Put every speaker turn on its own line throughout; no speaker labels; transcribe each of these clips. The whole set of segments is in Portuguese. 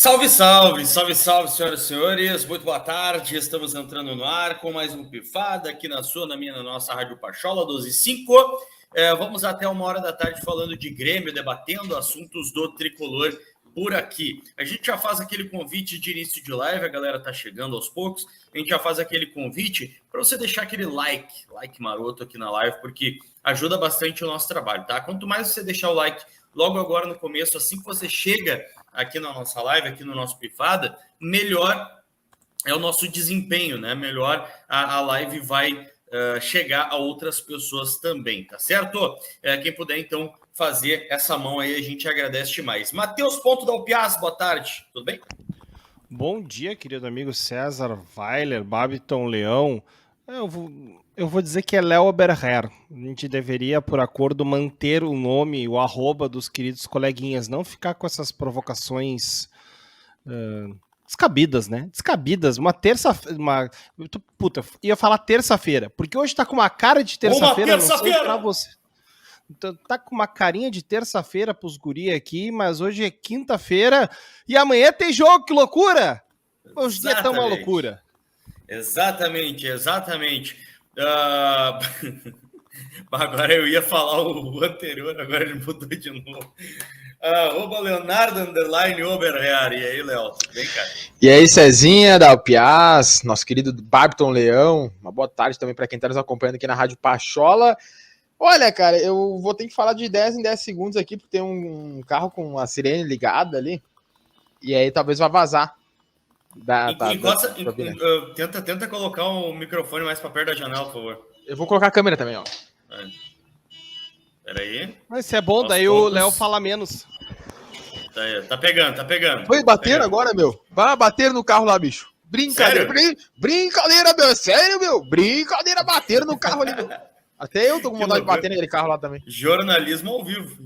Salve, salve, salve, salve, senhoras e senhores, muito boa tarde, estamos entrando no ar com mais um Pifada aqui na nossa Rádio Pachola 12:05. Vamos até 1h da tarde falando de Grêmio, debatendo assuntos do tricolor por aqui. A gente já faz aquele convite de início de live, a galera tá chegando aos poucos, a gente já faz aquele convite para você deixar aquele like maroto aqui na live, porque ajuda bastante o nosso trabalho, tá? Quanto mais você deixar o like logo agora no começo, assim que você chega aqui na nossa live, aqui no nosso Pifada, melhor é o nosso desempenho, né? Melhor a live vai chegar a outras pessoas também, tá certo? Quem puder, então, fazer essa mão aí, a gente agradece demais. Matheus Ponto da UPIAS, boa tarde, tudo bem?
Bom dia, querido amigo César Weiler, Babiton Leão. Eu vou dizer que é Léo Oberher. A gente deveria, por acordo, manter o nome, o arroba dos queridos coleguinhas, não ficar com essas provocações descabidas, né? Descabidas. Uma terça-feira. Puta, ia falar terça-feira, porque hoje tá com uma cara de terça-feira, não sei pra você. Então, tá com uma carinha de terça-feira pros guri aqui, mas hoje é quinta-feira e amanhã tem jogo, que loucura! Hoje dia é tão uma loucura.
Exatamente. Agora eu ia falar o anterior, agora ele mudou de novo. Arroba Leonardo _Oberher. E aí, Léo, tudo bem, cara?
E aí, Cezinha da UPIAS, nosso querido Babiton Leão. Uma boa tarde também para quem está nos acompanhando aqui na Rádio Pachola. Olha, cara, eu vou ter que falar de 10 em 10 segundos aqui, porque tem um carro com a sirene ligada ali, e aí talvez vá vazar.
Tenta colocar o microfone mais para perto da janela, por favor.
Eu vou colocar a câmera também, ó.
Peraí.
Mas isso é bom, daí o Léo fala menos.
Tá pegando.
Foi bater agora, meu? Vai bater no carro lá, bicho. Brincadeira. Brincadeira, meu. É sério, meu. Brincadeira, bater no carro ali, meu. Até eu tô com vontade de bater naquele carro lá também.
Jornalismo ao vivo.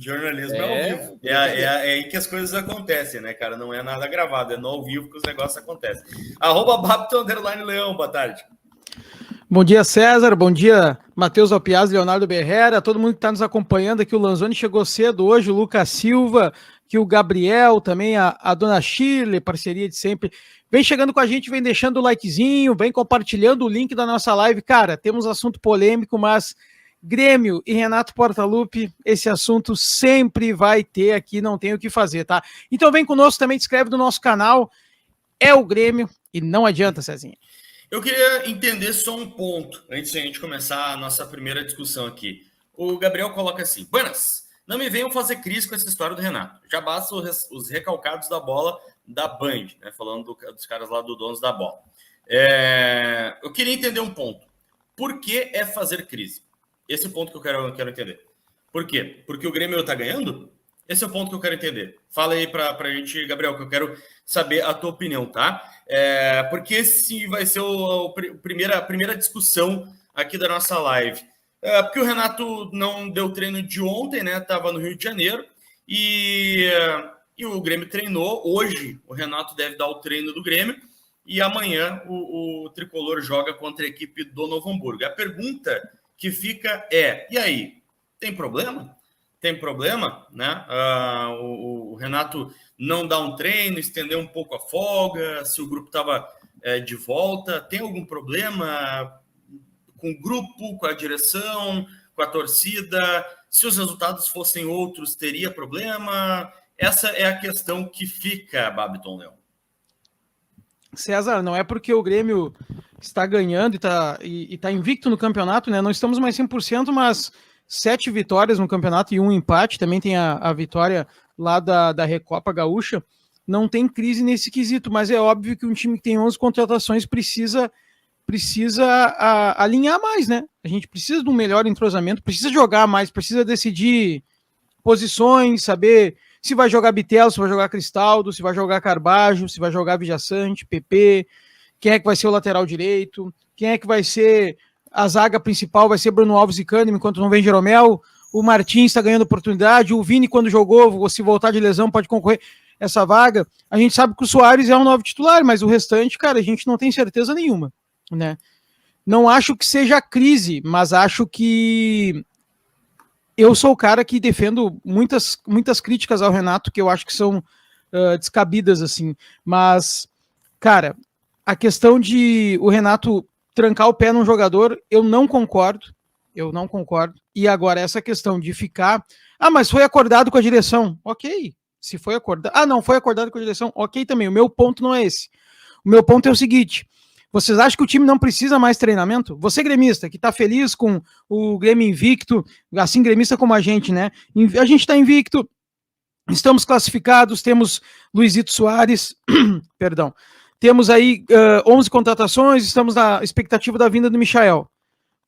É aí que as coisas acontecem, né, cara? Não é nada gravado, é no ao vivo que os negócios acontecem. @Babiton_Leão, boa tarde.
Bom dia, César. Bom dia, Matheus Alpiaz, Leonardo Berrera, todo mundo que está nos acompanhando aqui. O Lanzoni chegou cedo hoje, o Lucas Silva, que o Gabriel, também a Dona Shirley, parceria de sempre. Vem chegando com a gente, vem deixando o likezinho, vem compartilhando o link da nossa live. Cara, temos assunto polêmico, mas Grêmio e Renato Portaluppi, esse assunto sempre vai ter aqui, não tem o que fazer, tá? Então vem conosco também, te inscreve no nosso canal. É o Grêmio e não adianta, Cezinha.
Eu queria entender só um ponto, antes de a gente começar a nossa primeira discussão aqui. O Gabriel coloca assim: Buenas, não me venham fazer crise com essa história do Renato. Já basta os recalcados da bola da Band, né? Falando dos caras lá do Donos da Bola. Eu queria entender um ponto. Por que é fazer crise? Esse é o ponto que eu quero entender. Por quê? Porque o Grêmio tá ganhando? Esse é o ponto que eu quero entender. Fala aí pra gente, Gabriel, que eu quero saber a tua opinião, tá? Porque esse vai ser a primeira discussão aqui da nossa live. Porque o Renato não deu treino de ontem, né? Tava no Rio de Janeiro e o Grêmio treinou. Hoje o Renato deve dar o treino do Grêmio e amanhã o Tricolor joga contra a equipe do Novo Hamburgo. A pergunta que fica e aí, tem problema? Tem problema, né? O Renato não dá um treino, estender um pouco a folga, se o grupo estava de volta. Tem algum problema com o grupo, com a direção, com a torcida? Se os resultados fossem outros, teria problema? Essa é a questão que fica, Babiton Leão.
César, não é porque o Grêmio está ganhando e tá invicto no campeonato, né? Não estamos mais 100%, mas 7 vitórias no campeonato e um empate. Também tem a vitória lá da Recopa Gaúcha. Não tem crise nesse quesito, mas é óbvio que um time que tem 11 contratações precisa alinhar mais, né? A gente precisa de um melhor entrosamento, precisa jogar mais, precisa decidir posições, saber se vai jogar Bitelo, se vai jogar Cristaldo, se vai jogar Carbajo, se vai jogar Vijaçante, PP, quem é que vai ser o lateral direito, quem é que vai ser a zaga principal, vai ser Bruno Alves e Kahneman, enquanto não vem Jeromel, o Martins está ganhando oportunidade, o Vini, quando jogou, se voltar de lesão, pode concorrer essa vaga. A gente sabe que o Soares é um novo titular, mas o restante, cara, a gente não tem certeza nenhuma, né? Não acho que seja crise, mas acho que eu sou o cara que defendo muitas críticas ao Renato, que eu acho que são descabidas, assim. Mas, cara, a questão de o Renato trancar o pé num jogador, eu não concordo. E agora, essa questão de ficar... Ah, mas foi acordado com a direção. Ok, se foi acordado... Ah, não, foi acordado com a direção. Ok também, o meu ponto não é esse. O meu ponto é o seguinte... Vocês acham que o time não precisa mais treinamento? Você, gremista, que tá feliz com o Grêmio invicto, assim, gremista como a gente, né? A gente tá invicto, estamos classificados, temos Luizito Soares, perdão, temos aí 11 contratações, estamos na expectativa da vinda do Michael.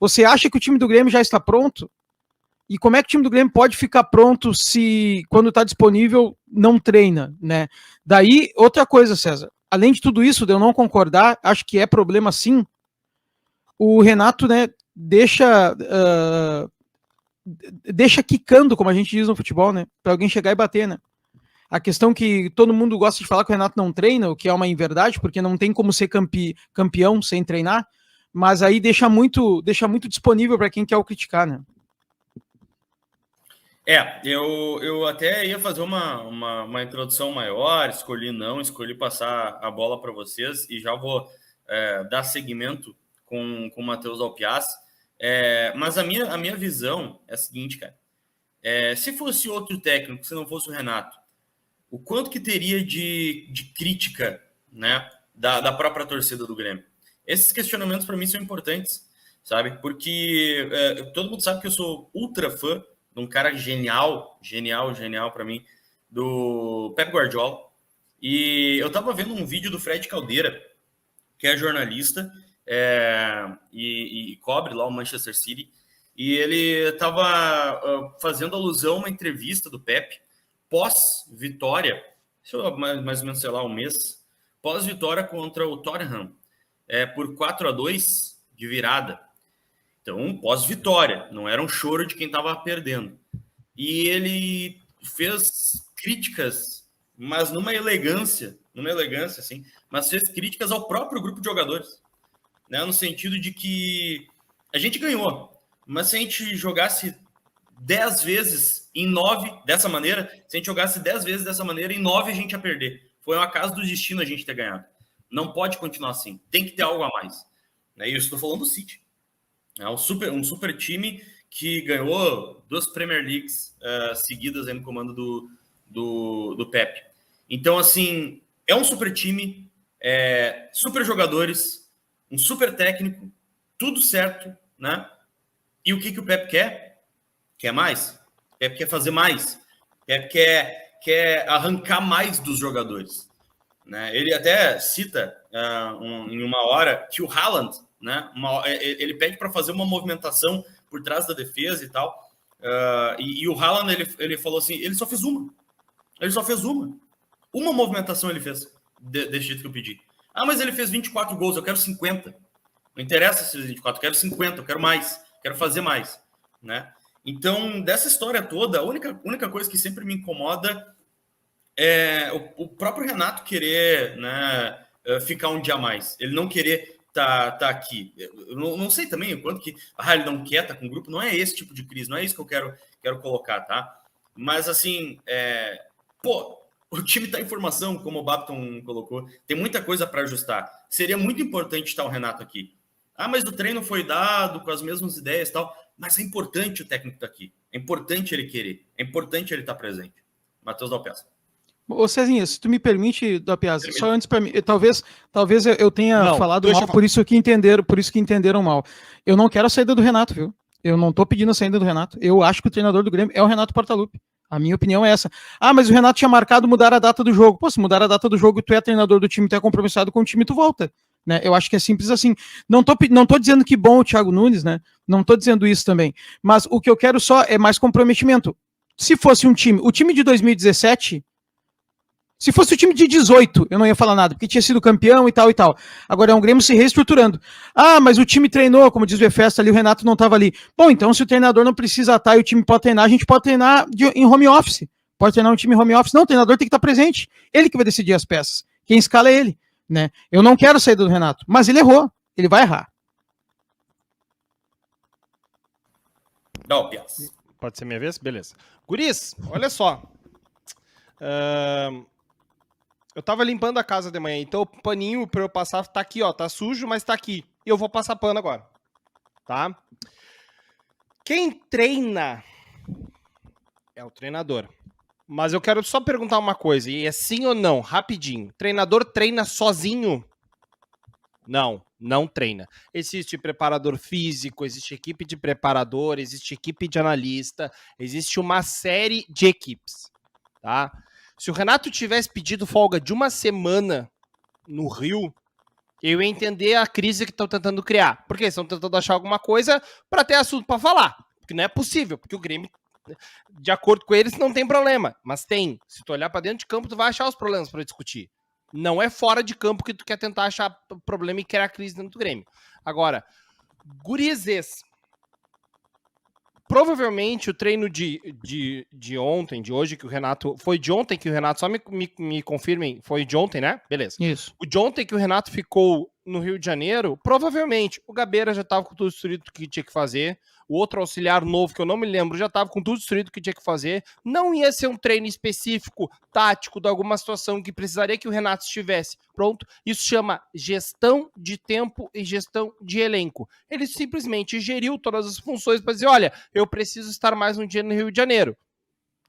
Você acha que o time do Grêmio já está pronto? E como é que o time do Grêmio pode ficar pronto se, quando está disponível, não treina, né? Daí, outra coisa, César, além de tudo isso, de eu não concordar, acho que é problema sim, o Renato, né, deixa quicando, como a gente diz no futebol, né, para alguém chegar e bater, né. A questão que todo mundo gosta de falar que o Renato não treina, o que é uma inverdade, porque não tem como ser campeão sem treinar, mas aí deixa muito disponível para quem quer o criticar, né.
Eu até ia fazer uma introdução maior, escolhi passar a bola para vocês e já vou dar seguimento com o Matheus Alpiaz. Mas a minha visão é a seguinte, cara. Se fosse outro técnico, se não fosse o Renato, o quanto que teria de crítica, né, da própria torcida do Grêmio? Esses questionamentos para mim são importantes, sabe? Porque todo mundo sabe que eu sou ultra fã de um cara genial para mim, do Pep Guardiola. E eu tava vendo um vídeo do Fred Caldeira, que é jornalista e cobre lá o Manchester City, e ele tava fazendo alusão a uma entrevista do Pep pós-vitória, mais ou menos, sei lá, um mês, pós-vitória contra o Tottenham, por 4-2 de virada. Então, pós-vitória, não era um choro de quem estava perdendo. E ele fez críticas, mas numa elegância, assim, mas fez críticas ao próprio grupo de jogadores, né? No sentido de que a gente ganhou, mas se a gente jogasse 10 vezes em 9 dessa maneira, se a gente jogasse 10 vezes dessa maneira, em 9 a gente ia perder. Foi um acaso do destino a gente ter ganhado. Não pode continuar assim, tem que ter algo a mais. E eu estou falando do City. É um super time que ganhou 2 Premier Leagues seguidas aí no comando do Pep. Então, assim, é um super time, super jogadores, um super técnico, tudo certo, né? E o que o Pep quer? Quer mais? O Pep quer fazer mais. O Pep quer arrancar mais dos jogadores. Né? Ele até cita em uma hora que o Haaland, né, ele pede para fazer uma movimentação por trás da defesa e tal, e o Haaland ele falou assim, ele só fez uma movimentação ele fez desse jeito que eu pedi. Mas ele fez 24 gols, eu quero 50, não interessa se 24, eu quero 50, eu quero mais, quero fazer mais, né? Então, dessa história toda, a única coisa que sempre me incomoda é o próprio Renato querer, né, ficar um dia a mais, ele não querer tá aqui. Eu não sei também o quanto que ele não quer, tá com o grupo, não é esse tipo de crise, não é isso que eu quero colocar, tá? Mas assim, o time tá em formação, como o Babton colocou, tem muita coisa para ajustar. Seria muito importante estar o Renato aqui. Mas o treino foi dado com as mesmas ideias e tal, mas é importante o técnico estar aqui, é importante ele querer, é importante ele estar presente. Matheus Dalpeça.
Ô Cezinha, se tu me permite, Dalpiaz, só antes para mim, talvez eu tenha falado mal, por isso que entenderam mal. Eu não quero a saída do Renato, viu? Eu não tô pedindo a saída do Renato. Eu acho que o treinador do Grêmio é o Renato Portaluppi. A minha opinião é essa. Mas o Renato tinha marcado mudar a data do jogo. Pô, se mudar a data do jogo, tu é treinador do time, tu é compromissado com o time, tu volta. Né? Eu acho que é simples assim. Não tô dizendo que bom o Thiago Nunes, né? Não tô dizendo isso também. Mas o que eu quero só é mais comprometimento. Se fosse o time de 2017... Se fosse o time de 18, eu não ia falar nada, porque tinha sido campeão e tal e tal. Agora é um Grêmio se reestruturando. Mas o time treinou, como diz o Efesta ali, o Renato não estava ali. Bom, então se o treinador não precisa estar e o time pode treinar, a gente pode treinar em home office. Pode treinar um time em home office. Não, o treinador tem que estar presente. Ele que vai decidir as peças. Quem escala é ele. Né? Eu não quero sair do Renato, mas ele errou. Ele vai errar.
Não, Piaz.
Pode ser minha vez? Beleza. Guris, olha só. Eu tava limpando a casa de manhã, então o paninho pra eu passar tá aqui, ó. Tá sujo, mas tá aqui. E eu vou passar pano agora. Tá? Quem treina é o treinador. Mas eu quero só perguntar uma coisa, e é sim ou não, rapidinho. Treinador treina sozinho? Não, não treina. Existe preparador físico, existe equipe de preparador, existe equipe de analista, existe uma série de equipes, tá? Se o Renato tivesse pedido folga de uma semana no Rio, eu ia entender a crise que estão tentando criar. Porque estão tentando achar alguma coisa para ter assunto para falar. Porque não é possível, porque o Grêmio, de acordo com eles, não tem problema. Mas tem. Se tu olhar para dentro de campo, tu vai achar os problemas para discutir. Não é fora de campo que tu quer tentar achar problema e criar crise dentro do Grêmio. Agora, gurizes, provavelmente o treino de ontem, de hoje, que o Renato... Foi de ontem que o Renato... Só me confirmem. Foi de ontem, né? Beleza.
Isso.
O de ontem que o Renato ficou no Rio de Janeiro, provavelmente o Gabeira já estava com tudo destruído que tinha que fazer. O outro auxiliar novo, que eu não me lembro, já estava com tudo destruído que tinha que fazer. Não ia ser um treino específico, tático, de alguma situação que precisaria que o Renato estivesse. Pronto. Isso chama gestão de tempo e gestão de elenco. Ele simplesmente geriu todas as funções para dizer, olha, eu preciso estar mais um dia no Rio de Janeiro.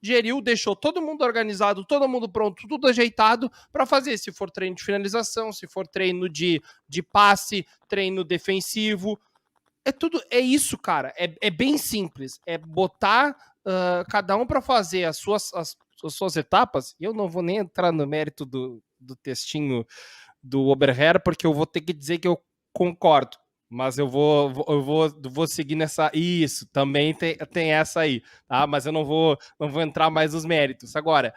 Geriu, deixou todo mundo organizado, todo mundo pronto, tudo ajeitado para fazer. Se for treino de finalização, se for treino de passe, treino defensivo. É isso, cara. É bem simples. É botar cada um para fazer as suas etapas. E eu não vou nem entrar no mérito do textinho do Oberher, porque eu vou ter que dizer que eu concordo. Mas eu vou seguir nessa... Isso, também tem essa aí, tá? Mas eu não vou entrar mais nos méritos. Agora,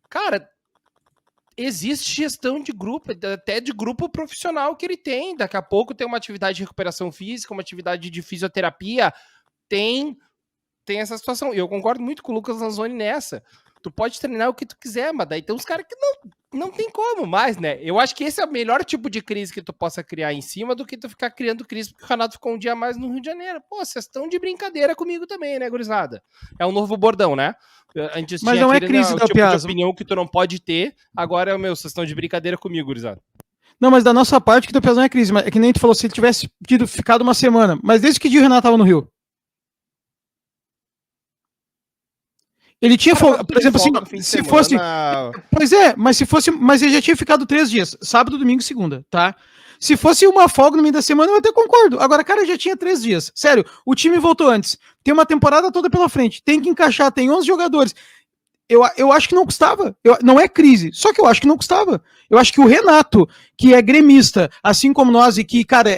cara, existe gestão de grupo, até de grupo profissional que ele tem. Daqui a pouco tem uma atividade de recuperação física, uma atividade de fisioterapia. Tem essa situação. E eu concordo muito com o Lucas Lanzoni nessa. Tu pode treinar o que tu quiser, mas daí tem uns caras que não tem como mais, né? Eu acho que esse é o melhor tipo de crise que tu possa criar em cima do que tu ficar criando crise porque o Renato ficou um dia mais no Rio de Janeiro. Pô, vocês estão de brincadeira comigo também, né, gurizada? É um novo bordão, né? Antes
mas não é crise,
o tipo de opinião que tu não pode ter. Agora, vocês estão de brincadeira comigo, gurizada.
Não, mas da nossa parte, que tu não é crise. Mas é que nem tu falou, se ele tivesse ficado uma semana. Mas desde que dia o Renato tava no Rio? Ele tinha folga, por exemplo, assim, se fosse... Pois é, mas ele já tinha ficado 3 dias, sábado, domingo e segunda, tá? Se fosse uma folga no meio da semana, eu até concordo. Agora, cara, já tinha 3 dias. Sério, o time voltou antes. Tem uma temporada toda pela frente. Tem que encaixar, tem 11 jogadores. Eu acho que não custava. Não é crise, só que eu acho que não custava. Eu acho que o Renato, que é gremista, assim como nós, e que, cara,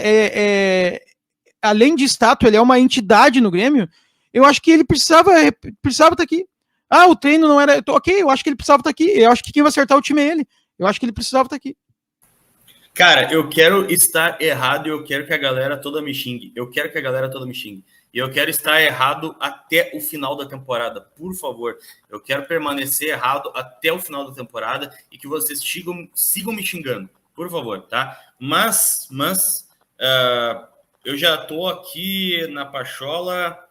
além de estátua, ele é uma entidade no Grêmio, eu acho que ele precisava estar aqui. Ah, o treino não era... Ok, eu acho que ele precisava estar aqui. Eu acho que quem vai acertar o time é ele. Eu acho que ele precisava estar aqui.
Cara, eu quero estar errado e eu quero que a galera toda me xingue. E eu quero estar errado até o final da temporada. Por favor, eu quero permanecer errado até o final da temporada e que vocês sigam me xingando. Por favor, tá? Mas eu já tô aqui na Pachola...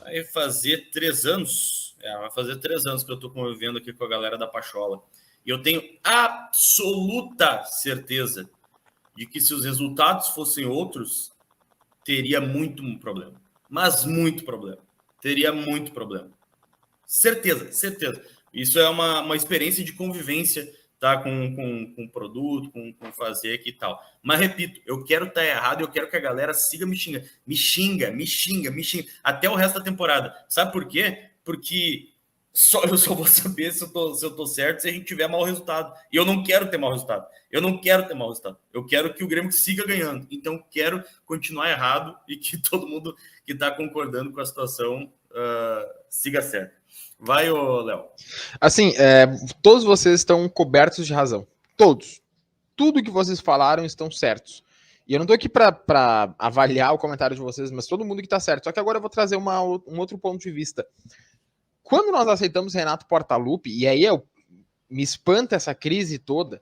Vai fazer 3 anos. Vai fazer 3 anos que eu tô convivendo aqui com a galera da Pachola. E eu tenho absoluta certeza de que se os resultados fossem outros, teria muito problema. Mas muito problema. Teria muito problema. Certeza. Isso é uma experiência de convivência, tá? Com produto, com fazer aqui e tal. Mas, repito, eu quero estar errado e eu quero que a galera siga me xingando. Me xinga. Até o resto da temporada. Sabe por quê? Porque eu só vou saber se eu tô certo se a gente tiver mau resultado. E eu não quero ter mau resultado. Eu quero que o Grêmio siga ganhando. Então, quero continuar errado e que todo mundo que está concordando com a situação siga certo. Vai, ô Léo.
Assim, todos vocês estão cobertos de razão. Todos. Tudo que vocês falaram estão certos. E eu não tô aqui para avaliar o comentário de vocês, mas todo mundo que tá certo. Só que agora eu vou trazer um outro ponto de vista. Quando nós aceitamos Renato Portaluppi, e aí me espanta essa crise toda,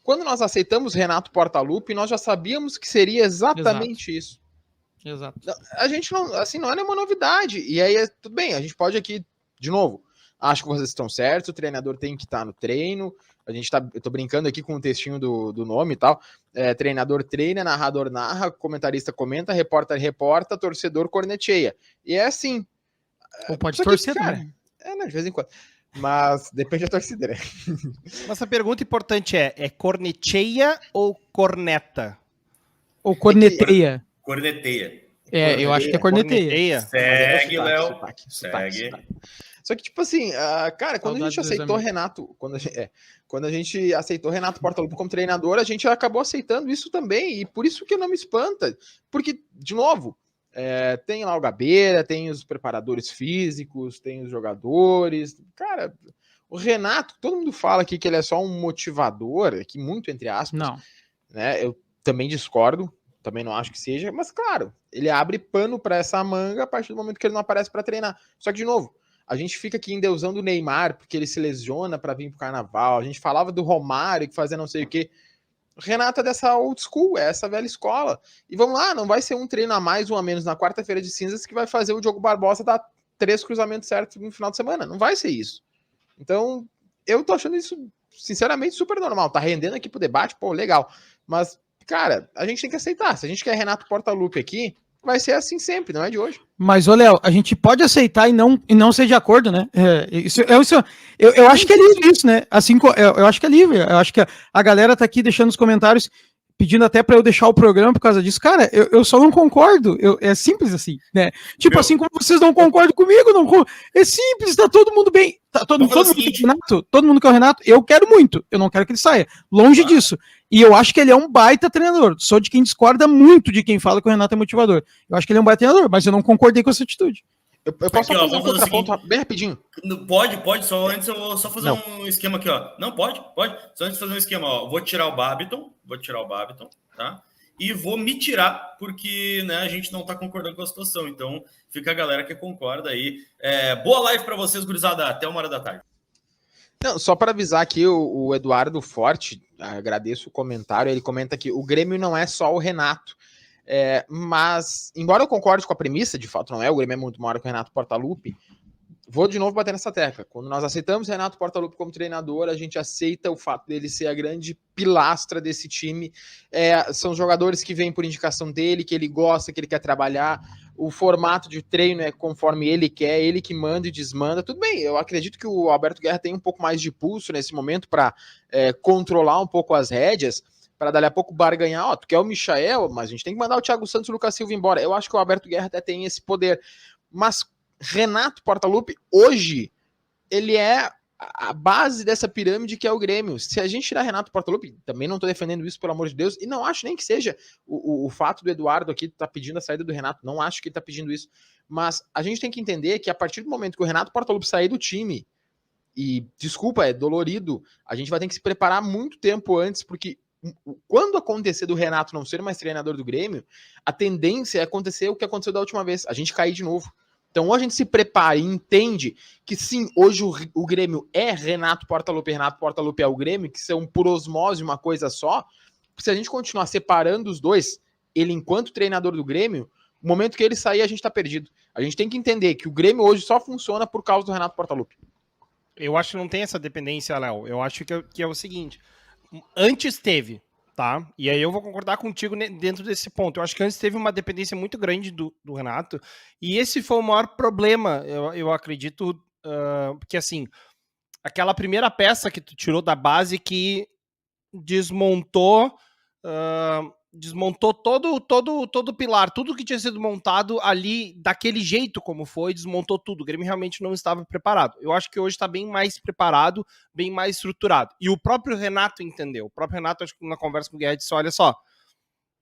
quando nós aceitamos Renato Portaluppi, nós já sabíamos que seria exatamente isso.
Exato.
A gente não, assim, não é nenhuma novidade. E aí, tudo bem, a gente pode aqui, de novo, acho que vocês estão certos, o treinador tem que estar no treino, eu tô brincando aqui com o textinho do nome e tal. Treinador treina, narrador narra, comentarista comenta, repórter reporta, torcedor corneteia. E é assim.
Ou pode torcer,
cara,
também.
Não, de vez em quando. Mas depende da torcida, né?
Mas a pergunta importante é corneteia ou corneta?
Ou corneteia.
Corneteia.
Eu acho que é corneteia.
Segue, Léo.
Segue. Só que, tipo assim, cara, quando a gente aceitou Renato, quando a gente aceitou Renato Portaluppi como treinador, a gente acabou aceitando isso também, e por isso que não me espanta, porque, de novo, tem lá o Gabeira, tem os preparadores físicos, tem os jogadores, cara, o Renato, todo mundo fala aqui que ele é só um motivador, aqui muito entre aspas,
Não.
né, eu também discordo, também não acho que seja, mas claro, ele abre pano para essa manga a partir do momento que ele não aparece para treinar, só que, de novo, a gente fica aqui endeusando o Neymar porque ele se lesiona para vir pro Carnaval. A gente falava do Romário que fazia não sei o quê. O Renato é dessa old school, é essa velha escola. E vamos lá, não vai ser um treino a mais ou a menos na quarta-feira de cinzas que vai fazer o Diogo Barbosa dar 3 cruzamentos certos no final de semana. Não vai ser isso. Então, eu tô achando isso, sinceramente, super normal. Tá rendendo aqui pro debate, pô, legal. Mas, cara, a gente tem que aceitar. Se a gente quer Renato Portaluppi aqui, vai ser assim sempre, não é de hoje.
Mas, ô Léo, a gente pode aceitar e não ser de acordo, né? Eu acho que é livre isso, né? Assim, eu acho que é livre. Eu acho que a galera tá aqui deixando nos comentários, pedindo até para eu deixar o programa por causa disso. Cara, eu só não concordo. É simples assim, né? Tipo, assim como vocês não concordam comigo, é simples, tá todo mundo bem. Tá todo mundo quer o Renato. Eu quero muito. Eu não quero que ele saia. Longe disso. E eu acho que ele é um baita treinador. Sou de quem discorda muito de quem fala que o Renato é motivador. Eu acho que ele é um baita treinador, mas eu não concordei com essa atitude.
Eu posso fazer um contraponto bem rapidinho?
Pode. Só antes eu vou só fazer um esquema aqui, ó. Não, pode. Só antes de fazer um esquema, ó. Vou tirar o Babiton, tá? E vou me tirar, porque, né, a gente não tá concordando com a situação. Então, fica a galera que concorda aí. Boa live para vocês, gurizada. Até 1h da tarde.
Não, só para avisar aqui, o Eduardo Forte, agradeço o comentário, ele comenta que o Grêmio não é só o Renato. Mas, embora eu concorde com a premissa, de fato não é, o Grêmio é muito maior que o Renato Portaluppi, vou de novo bater nessa tecla. Quando nós aceitamos o Renato Portaluppi como treinador, a gente aceita o fato dele ser a grande pilastra desse time. São jogadores que vêm por indicação dele, que ele gosta, que ele quer trabalhar. O formato de treino é conforme ele quer, ele que manda e desmanda. Tudo bem, eu acredito que o Alberto Guerra tem um pouco mais de pulso nesse momento para controlar um pouco as rédeas, para dali a pouco barganhar, tu quer o Michael, mas a gente tem que mandar o Thiago Santos e o Lucas Silva embora. Eu acho que o Alberto Guerra até tem esse poder. Mas Renato Portaluppi, hoje, ele é a base dessa pirâmide que é o Grêmio. Se a gente tirar Renato Portaluppi, também não estou defendendo isso, pelo amor de Deus, e não acho nem que seja o fato do Eduardo aqui tá pedindo a saída do Renato, não acho que ele tá pedindo isso, mas a gente tem que entender que a partir do momento que o Renato Portaluppi sair do time, e desculpa, é dolorido, a gente vai ter que se preparar muito tempo antes, porque quando acontecer do Renato não ser mais treinador do Grêmio, a tendência é acontecer o que aconteceu da última vez, a gente cair de novo. Então, ou a gente se prepara e entende que sim, hoje o Grêmio é Renato Portaluppi é o Grêmio, que são por osmose uma coisa só. Se a gente continuar separando os dois, ele enquanto treinador do Grêmio, no momento que ele sair, a gente tá perdido. A gente tem que entender que o Grêmio hoje só funciona por causa do Renato Portaluppi.
Eu acho que não tem essa dependência, Léo. Eu acho que é o seguinte, antes teve, tá? E aí eu vou concordar contigo dentro desse ponto. Eu acho que antes teve uma dependência muito grande do Renato, e esse foi o maior problema, eu acredito, porque assim, aquela primeira peça que tu tirou da base que desmontou todo o pilar, tudo que tinha sido montado ali, daquele jeito como foi, desmontou tudo. O Grêmio realmente não estava preparado. Eu acho que hoje está bem mais preparado, bem mais estruturado. E o próprio Renato entendeu. O próprio Renato, acho que na conversa com o Guerra, disse, olha só,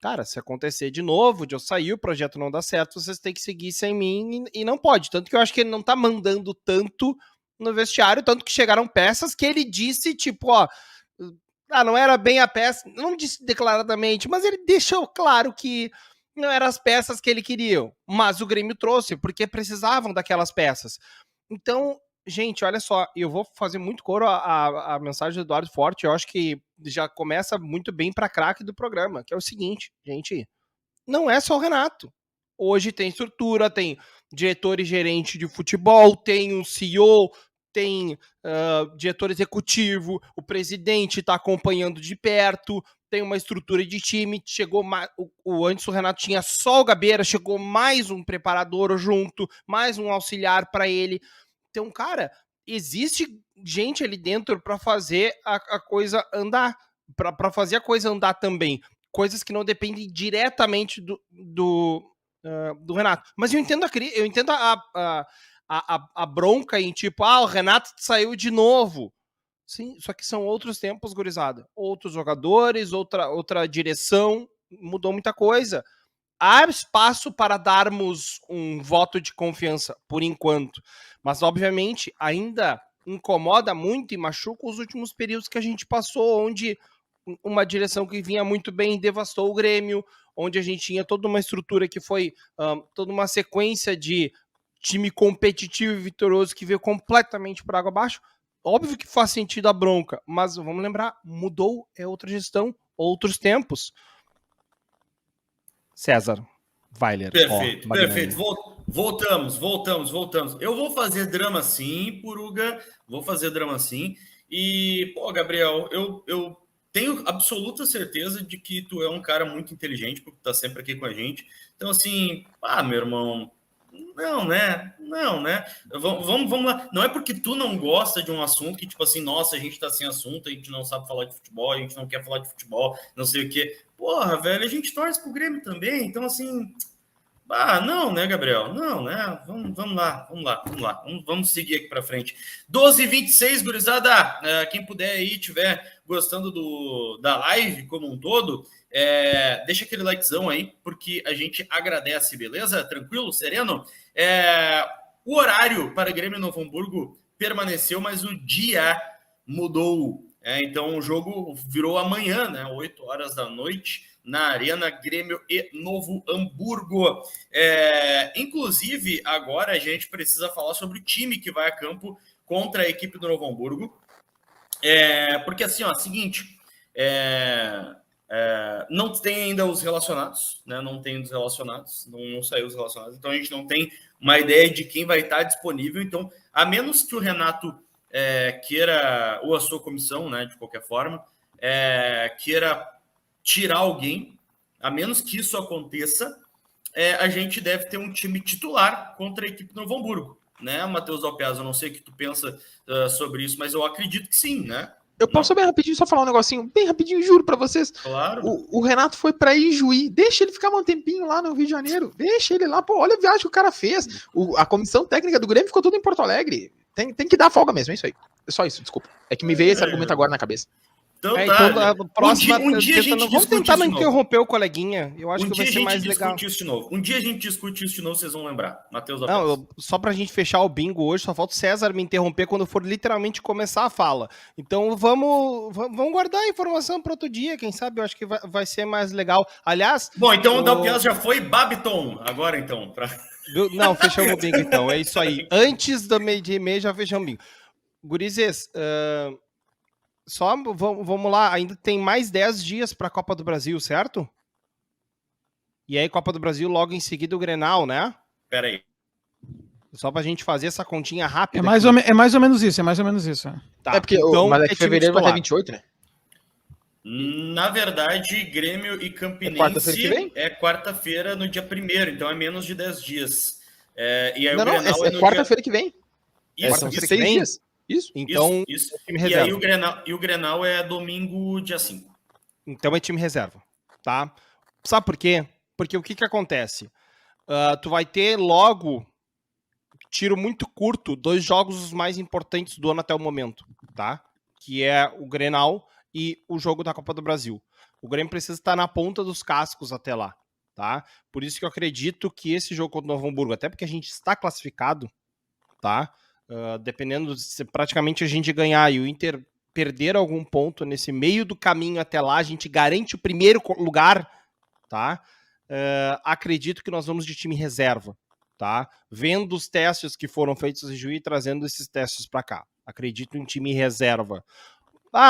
cara, se acontecer de novo, de eu sair, o projeto não dá certo, vocês têm que seguir sem mim, e não pode. Tanto que eu acho que ele não tá mandando tanto no vestiário, tanto que chegaram peças que ele disse, tipo, ó, não era bem a peça, não disse declaradamente, mas ele deixou claro que não eram as peças que ele queria, mas o Grêmio trouxe, porque precisavam daquelas peças. Então, gente, olha só, eu vou fazer muito coro a mensagem do Eduardo Forte, eu acho que já começa muito bem para craque do programa, que é o seguinte, gente, não é só o Renato. Hoje tem estrutura, tem diretor e gerente de futebol, tem um CEO, tem diretor executivo, o presidente está acompanhando de perto, tem uma estrutura de time, chegou antes o Renato tinha só o Gabeira, chegou mais um preparador junto, mais um auxiliar para ele. Então, cara, existe gente ali dentro para fazer a coisa andar, para fazer a coisa andar também. Coisas que não dependem diretamente do Renato. Mas eu entendo a bronca em tipo, o Renato saiu de novo. Sim, só que são outros tempos, gurizada. Outros jogadores, outra direção, mudou muita coisa. Há espaço para darmos um voto de confiança, por enquanto. Mas, obviamente, ainda incomoda muito e machuca os últimos períodos que a gente passou, onde uma direção que vinha muito bem devastou o Grêmio, onde a gente tinha toda uma estrutura que foi toda uma sequência de time competitivo e vitorioso que veio completamente por água abaixo. Óbvio que faz sentido a bronca, mas vamos lembrar, mudou, é outra gestão, outros tempos. César Weiler.
Perfeito, perfeito. Voltamos. Eu vou fazer drama sim, Puruga, vou fazer drama sim. E, Gabriel, eu tenho absoluta certeza de que tu é um cara muito inteligente, porque tu tá sempre aqui com a gente. Então, assim, meu irmão, não, né? Vamos lá. Não é porque tu não gosta de um assunto que, tipo assim, nossa, a gente tá sem assunto, a gente não sabe falar de futebol, a gente não quer falar de futebol, não sei o quê. Porra, velho, a gente torce pro Grêmio também, então, assim... não, né, Gabriel? Não, né? Vamos lá. Vamos seguir aqui para frente. 12h26, gurizada. Quem puder aí, tiver gostando da live como um todo, deixa aquele likezão aí, porque a gente agradece, beleza? Tranquilo? Sereno? O horário para Grêmio e Novo Hamburgo permaneceu, mas o dia mudou. Então o jogo virou amanhã, né? 8 horas da noite, na Arena Grêmio e Novo Hamburgo. Inclusive, agora a gente precisa falar sobre o time que vai a campo contra a equipe do Novo Hamburgo. Porque assim, seguinte, não tem ainda os relacionados, né? Não tem os relacionados, não saiu os relacionados, então a gente não tem uma ideia de quem vai estar disponível. Então, a menos que o Renato queira, ou a sua comissão, né, de qualquer forma, queira tirar alguém, a menos que isso aconteça, a gente deve ter um time titular contra a equipe do Novo Hamburgo, né, Matheus Dalpiazzi? Eu não sei o que tu pensa sobre isso, mas eu acredito que sim, né?
Eu posso bem rapidinho só falar um negocinho? Bem rapidinho, juro pra vocês.
Claro.
O Renato foi pra Ijuí. Deixa ele ficar um tempinho lá no Rio de Janeiro. Deixa ele lá. Pô, olha a viagem que o cara fez. A comissão técnica do Grêmio ficou toda em Porto Alegre. Tem que dar folga mesmo, é isso aí. É só isso, desculpa. É que me veio esse argumento agora na cabeça.
Então, tá.
A próxima,
um dia a gente
vamos tentar não interromper o coleguinha. Eu acho que vai ser mais legal.
Um dia a gente discute isso de novo, vocês vão lembrar. Matheus,
só pra gente fechar o bingo hoje, só falta o César me interromper quando for literalmente começar a fala. Então vamos guardar a informação para outro dia, quem sabe? Eu acho que vai ser mais legal. Aliás...
Bom, então o Dalpiazzi já foi Babiton, agora então.
Não, fechamos o bingo então, é isso aí. Antes do meio-dia e meia já fechamos o bingo. Gurizes, só vamos lá, ainda tem mais 10 dias para a Copa do Brasil, certo? E aí, Copa do Brasil, logo em seguida o Grenal, né?
Pera aí.
Só pra gente fazer essa continha rápida.
É mais ou menos isso.
Tá,
porque mas é que fevereiro vai ter 28, né?
Na verdade, Grêmio e Campinense é quarta-feira no dia 1º, então é menos de 10 dias. E aí
não, é quarta-feira que vem.
Isso,
6 dias.
Isso. Então,
isso. E aí o Grenal é domingo, dia 5.
Então é time reserva, tá? Sabe por quê? Porque o que acontece? Tu vai ter logo, tiro muito curto, 2 jogos os mais importantes do ano até o momento, tá? Que é o Grenal e o jogo da Copa do Brasil. O Grêmio precisa estar na ponta dos cascos até lá, tá? Por isso que eu acredito que esse jogo contra o Novo Hamburgo, até porque a gente está classificado, tá? Dependendo se praticamente a gente ganhar e o Inter perder algum ponto nesse meio do caminho até lá, a gente garante o primeiro lugar, tá? Acredito que nós vamos de time reserva, tá? Vendo os testes que foram feitos em Juiz e trazendo esses testes para cá. Acredito em time reserva.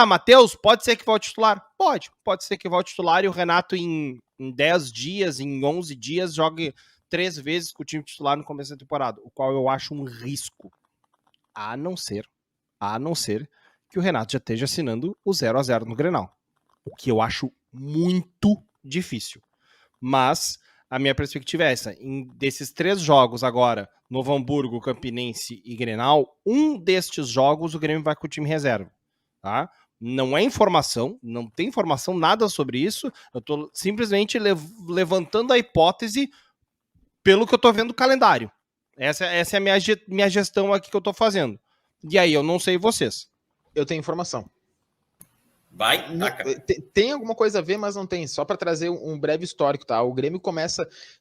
Matheus, pode ser que volte titular? Pode ser que volte titular e o Renato em 10 dias, em 11 dias, jogue 3 vezes com o time titular no começo da temporada, o qual eu acho um risco. A não ser a não ser que o Renato já esteja assinando o 0-0 no Grenal, o que eu acho muito difícil. Mas a minha perspectiva é essa, desses 3 jogos agora, Novo Hamburgo, Campinense e Grenal, um destes jogos o Grêmio vai com o time reserva, tá? Não é informação, não tem informação nada sobre isso, eu tô simplesmente levantando a hipótese pelo que eu tô vendo do calendário. Essa é a minha gestão aqui que eu tô fazendo. E aí, eu não sei vocês.
Eu tenho informação.
Vai, taca.
Tem alguma coisa a ver, mas não tem. Só para trazer um breve histórico, tá? O Grêmio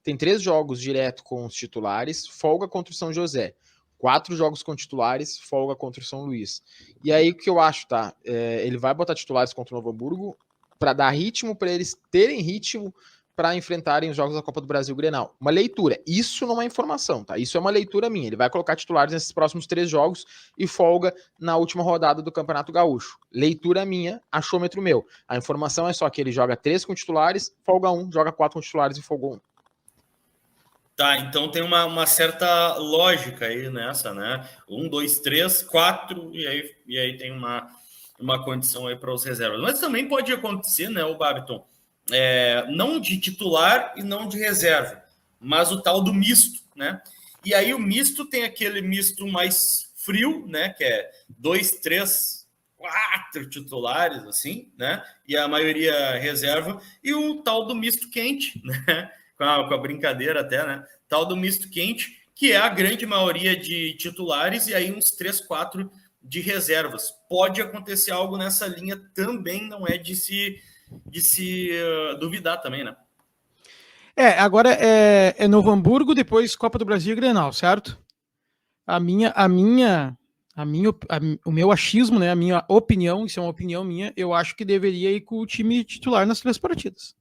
tem 3 jogos direto com os titulares, folga contra o São José. 4 jogos com titulares, folga contra o São Luís. E aí o que eu acho, tá? Ele vai botar titulares contra o Novo Hamburgo para dar ritmo, para eles terem ritmo para enfrentarem os jogos da Copa do Brasil Grenal. Uma leitura. Isso não é informação, tá? Isso é uma leitura minha. Ele vai colocar titulares nesses próximos 3 jogos e folga na última rodada do Campeonato Gaúcho. Leitura minha, achômetro meu. A informação é só que ele joga 3 com titulares, folga 1, joga 4 com titulares e folga 1.
Tá, então tem uma certa lógica aí nessa, né? 1, 2, 3, 4, e aí tem uma condição aí para os reservas. Mas também pode acontecer, né, o Babiton? Não de titular e não de reserva, mas o tal do misto, né? E aí o misto tem aquele misto mais frio, né? Que é 2, 3, 4 titulares, assim, né? E a maioria reserva, e o tal do misto quente, né? Com a brincadeira até, né? Tal do misto quente, que é a grande maioria de titulares, e aí uns 3, 4 de reservas. Pode acontecer algo nessa linha também, não é de se duvidar também, né?
Agora é Novo Hamburgo, depois Copa do Brasil e Grenal, certo? O meu achismo, né, a minha opinião, isso é uma opinião minha, eu acho que deveria ir com o time titular nas 3 partidas.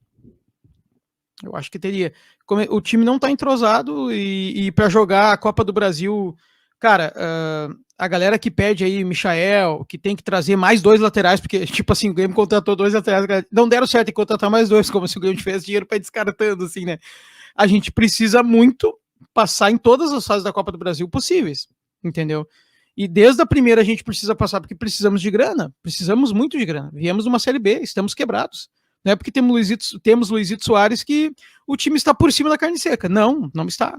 Eu acho que teria. O time não tá entrosado e para jogar a Copa do Brasil, cara, a galera que pede aí, Michael, que tem que trazer mais 2 laterais, porque, tipo assim, o Grêmio contratou 2 laterais, não deram certo em contratar mais 2, como se o Grêmio tivesse dinheiro para ir descartando, assim, né? A gente precisa muito passar em todas as fases da Copa do Brasil possíveis, entendeu? E desde a primeira a gente precisa passar porque precisamos de grana, precisamos muito de grana. Viemos de uma Série B, estamos quebrados. Não é porque temos Luizito Soares que o time está por cima da carne seca. Não está.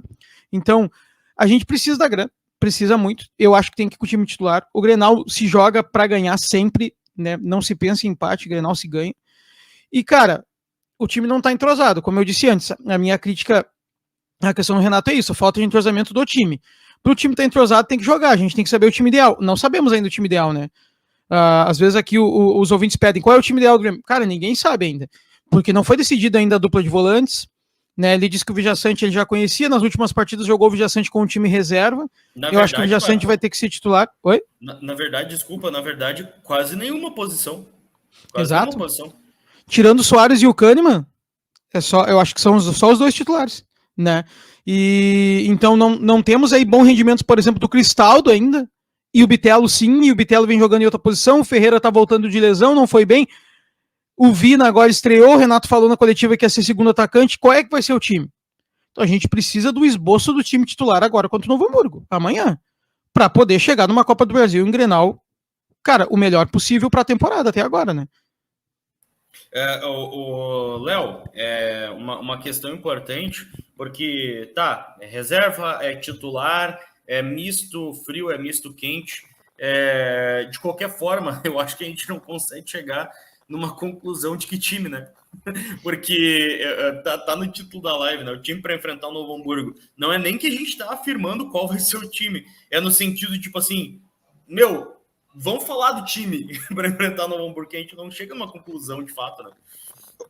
Então, a gente precisa da grana, precisa muito. Eu acho que tem que ir com o time titular. O Grenal se joga para ganhar sempre, né? Não se pensa em empate, o Grenal se ganha. E, cara, o time não está entrosado. Como eu disse antes, a minha crítica à questão do Renato é isso, a falta de entrosamento do time. Para o time estar entrosado, tem que jogar. A gente tem que saber o time ideal. Não sabemos ainda o time ideal, né? Às vezes aqui os ouvintes pedem qual é o time ideal do Grêmio. Cara, ninguém sabe ainda, porque não foi decidida ainda a dupla de volantes, né? Ele disse que o Vijaçante ele já conhecia, nas últimas partidas jogou o Vijaçante com o time reserva. Eu acho que o Vijaçante vai ter que ser titular. Oi?
Na verdade, quase nenhuma posição.
Exato. Nenhuma posição. Tirando o Soares e o Kahneman, eu acho que são só os 2 titulares, né? E então não temos aí bons rendimentos, por exemplo, do Cristaldo ainda. E o Bitelo sim, e o Bitelo vem jogando em outra posição, o Ferreira tá voltando de lesão, não foi bem. O Vina agora estreou, o Renato falou na coletiva que ia ser segundo atacante. Qual é que vai ser o time? Então a gente precisa do esboço do time titular agora contra o Novo Hamburgo, amanhã, para poder chegar numa Copa do Brasil em Grenal, cara, o melhor possível para a temporada até agora, né?
Léo, uma questão importante, porque reserva, é titular, é misto frio, é misto quente. De qualquer forma, eu acho que a gente não consegue chegar numa conclusão de que time, né? Porque tá no título da live, né? O time para enfrentar o Novo Hamburgo. Não é nem que a gente tá afirmando qual vai ser o time. É no sentido, tipo assim, vamos falar do time para enfrentar o Novo Hamburgo, que a gente não chega numa conclusão de fato, né?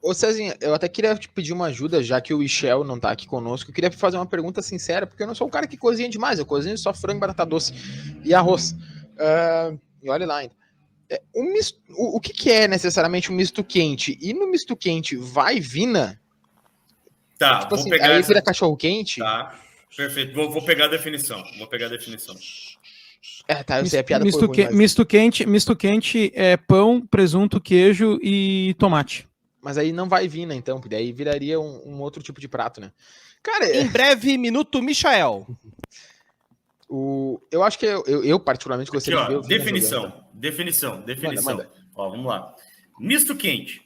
Ô Cezinha, eu até queria te pedir uma ajuda, já que o Michel não tá aqui conosco. Eu queria fazer uma pergunta sincera, porque eu não sou um cara que cozinha demais, eu cozinho só frango, batata doce e arroz. E olha lá ainda. O que é necessariamente um misto quente? E no misto quente vai Vina?
Tá,
tipo assim, aí vira cachorro quente?
Tá, perfeito. Vou pegar a definição.
Tá, eu sei, a piada
misto,
foi ruim, mas...
misto quente é pão, presunto, queijo e tomate.
Mas aí não vai Vina, então, porque daí viraria um outro tipo de prato, né?
Cara, em breve, Minuto Michael.
Eu acho que eu particularmente gostaria
Aqui,
de
ó,
ver o Vina jogando.
definição.
Manda.
Ó, vamos lá. Misto quente,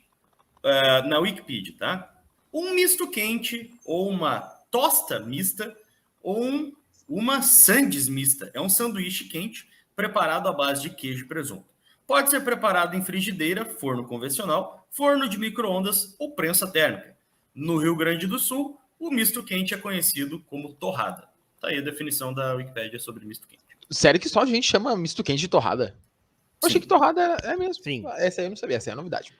na Wikipedia, tá? Um misto quente ou uma tosta mista ou uma sandes mista. É um sanduíche quente preparado à base de queijo e presunto. Pode ser preparado em frigideira, forno convencional, forno de micro-ondas ou prensa térmica. No Rio Grande do Sul, o misto quente é conhecido como torrada. Tá aí a definição da Wikipédia sobre misto quente.
Sério que só a gente chama misto quente de torrada? Eu achei que torrada é mesmo.
Sim.
Essa aí eu não sabia, essa é a novidade.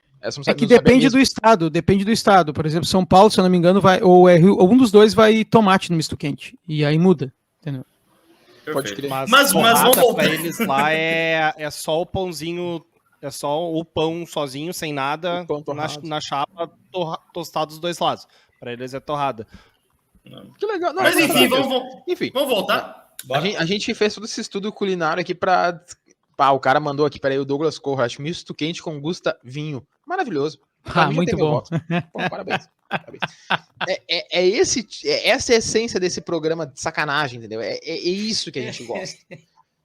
É que depende do estado. Por exemplo, São Paulo, se eu não me engano, ou um dos dois vai tomate no misto quente. E aí muda, entendeu?
Pode crer.
Mas
vamos voltar.
Pra eles lá é só o pãozinho, é só o pão sozinho, sem nada, na chapa, tostado dos dois lados. Pra eles é torrada.
Que legal. Não,
Mas enfim, vamos voltar.
A gente fez todo esse estudo culinário aqui pra... o cara mandou aqui, peraí, o Douglas Corrat, misto quente com gusta vinho. Maravilhoso.
Muito bom.
Pô, parabéns. Essa é a essência desse programa de sacanagem, entendeu? É isso que a gente gosta.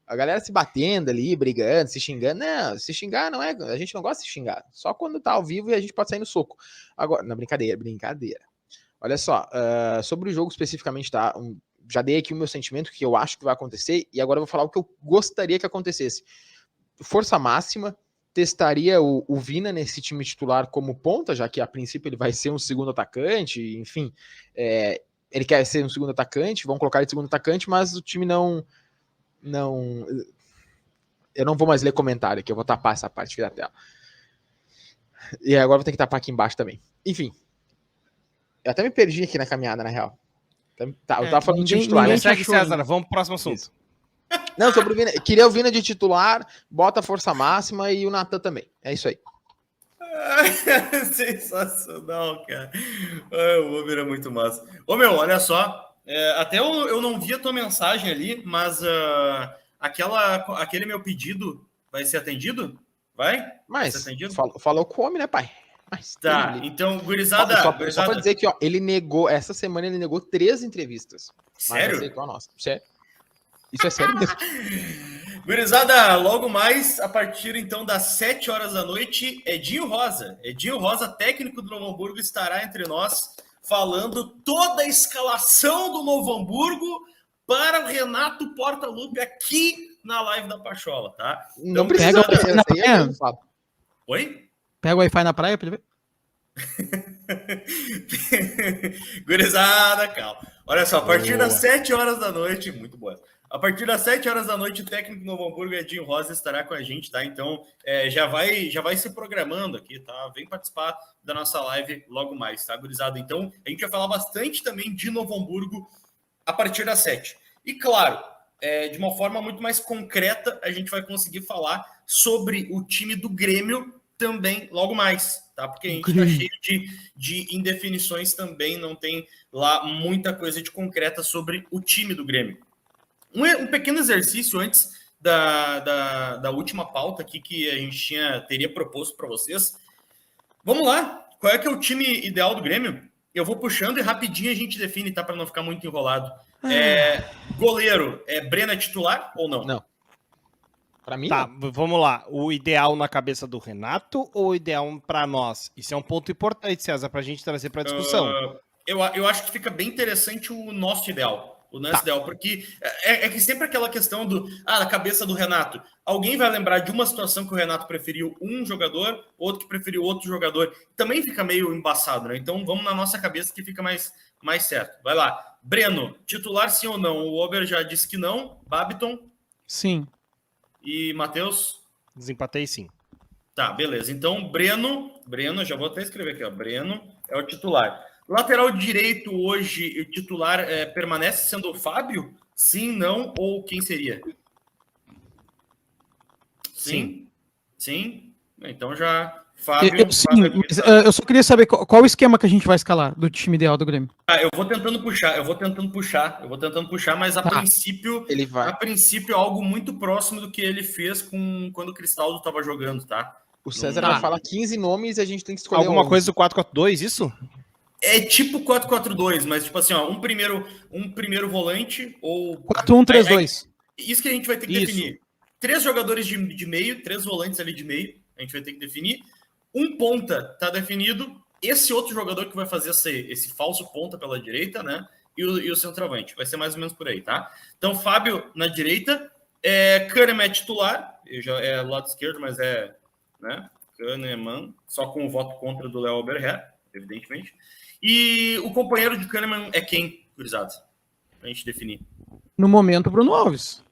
A galera se batendo ali, brigando, se xingando. Não, se xingar não é... A gente não gosta de xingar. Só quando tá ao vivo e a gente pode sair no soco. Agora, não, brincadeira. Olha só, sobre o jogo especificamente, tá? Já dei aqui o meu sentimento, que eu acho que vai acontecer, e agora eu vou falar o que eu gostaria que acontecesse. Força máxima, testaria o Vina nesse time titular como ponta, já que a princípio ele vai ser um segundo atacante, enfim, ele quer ser um segundo atacante, vão colocar ele de segundo atacante, mas o time não... Eu não vou mais ler comentário aqui, eu vou tapar essa parte aqui da tela. E agora vou ter que tapar aqui embaixo também. Enfim, eu até me perdi aqui na caminhada, na real. Eu tava falando de time titular.
Né? Segue, César, vamos pro próximo assunto.
Isso. Não, sobre o Vina. Queria o Vina de titular, bota a força máxima e o Natan também. É isso aí.
Sensacional, cara. O Over é muito massa. Ô, meu, olha só. Até eu não vi a tua mensagem ali, mas aquele meu pedido vai ser atendido? Vai?
Mas
vai ser atendido?
Falou com o homem, né, pai? Mas
tá, então, gurizada...
Só pra dizer que, ó, essa semana ele negou 3 entrevistas.
Sério?
Mas nossa, sério. Isso é sério mesmo.
Gurizada, logo mais, a partir então das 7 horas da noite, Edinho Rosa, técnico do Novo Hamburgo, estará entre nós, falando toda a escalação do Novo Hamburgo para o Renato Portaluppi aqui na live da Pachola, tá?
Então, não precisa...
Oi?
Pega o Wi-Fi na praia pra ele
ver. Gurizada, calma. Olha só, a partir das 7 horas da noite, muito boa. A partir das 7 horas da noite, o técnico do Novo Hamburgo, Edinho Rosa, estará com a gente, tá? Então, já vai se programando aqui, tá? Vem participar da nossa live logo mais, tá, gurizada? Então, a gente vai falar bastante também de Novo Hamburgo a partir das 7. E, claro, de uma forma muito mais concreta, a gente vai conseguir falar sobre o time do Grêmio também logo mais, tá? Porque a gente tá cheio de indefinições também, não tem lá muita coisa de concreta sobre o time do Grêmio. Um pequeno exercício antes da última pauta aqui que a gente teria proposto para vocês. Vamos lá, qual é que é o time ideal do Grêmio? Eu vou puxando e rapidinho a gente define, tá? Para não ficar muito enrolado. Goleiro, Breno é titular ou não?
Não. Para mim,
tá, vamos lá. O ideal na cabeça do Renato ou o ideal para nós? Isso é um ponto importante, César, para a gente trazer para a discussão.
Eu acho que fica bem interessante o nosso ideal. O nosso ideal, porque é que sempre aquela questão da cabeça do Renato. Alguém vai lembrar de uma situação que o Renato preferiu um jogador, outro que preferiu outro jogador. Também fica meio embaçado, né? Então vamos na nossa cabeça que fica mais certo. Vai lá. Breno, titular sim ou não? O Ober já disse que não. Babiton?
Sim.
E Matheus?
Desempatei sim.
Tá, beleza. Então, Breno, já vou até escrever aqui, ó. Breno é o titular. Lateral direito hoje, o titular permanece sendo o Fábio? Sim, não, ou quem seria? Sim. Então já... Fábio...
eu só queria saber qual o esquema que a gente vai escalar do time ideal do Grêmio.
Eu vou tentando puxar, mas a princípio é algo muito próximo do que ele fez quando o Cristaldo estava jogando, tá?
O César vai falar 15 nomes e a gente tem que escolher
alguma coisa do 4-4-2, isso?
É tipo 4-4-2, mas tipo assim, ó, um primeiro volante ou...
4-1-3-2.
Isso que a gente vai ter que definir. 3 jogadores de meio, 3 volantes ali de meio, a gente vai ter que definir. Um ponta tá definido, esse outro jogador que vai fazer esse falso ponta pela direita, né? E o centroavante. Vai ser mais ou menos por aí, tá? Então, Fábio na direita, Kahneman é titular, é lado esquerdo, mas né? Kahneman, só com o voto contra do Léo Oberher, evidentemente. E o companheiro de Kahneman é quem, gurizada? Pra gente definir.
No momento, Bruno Alves.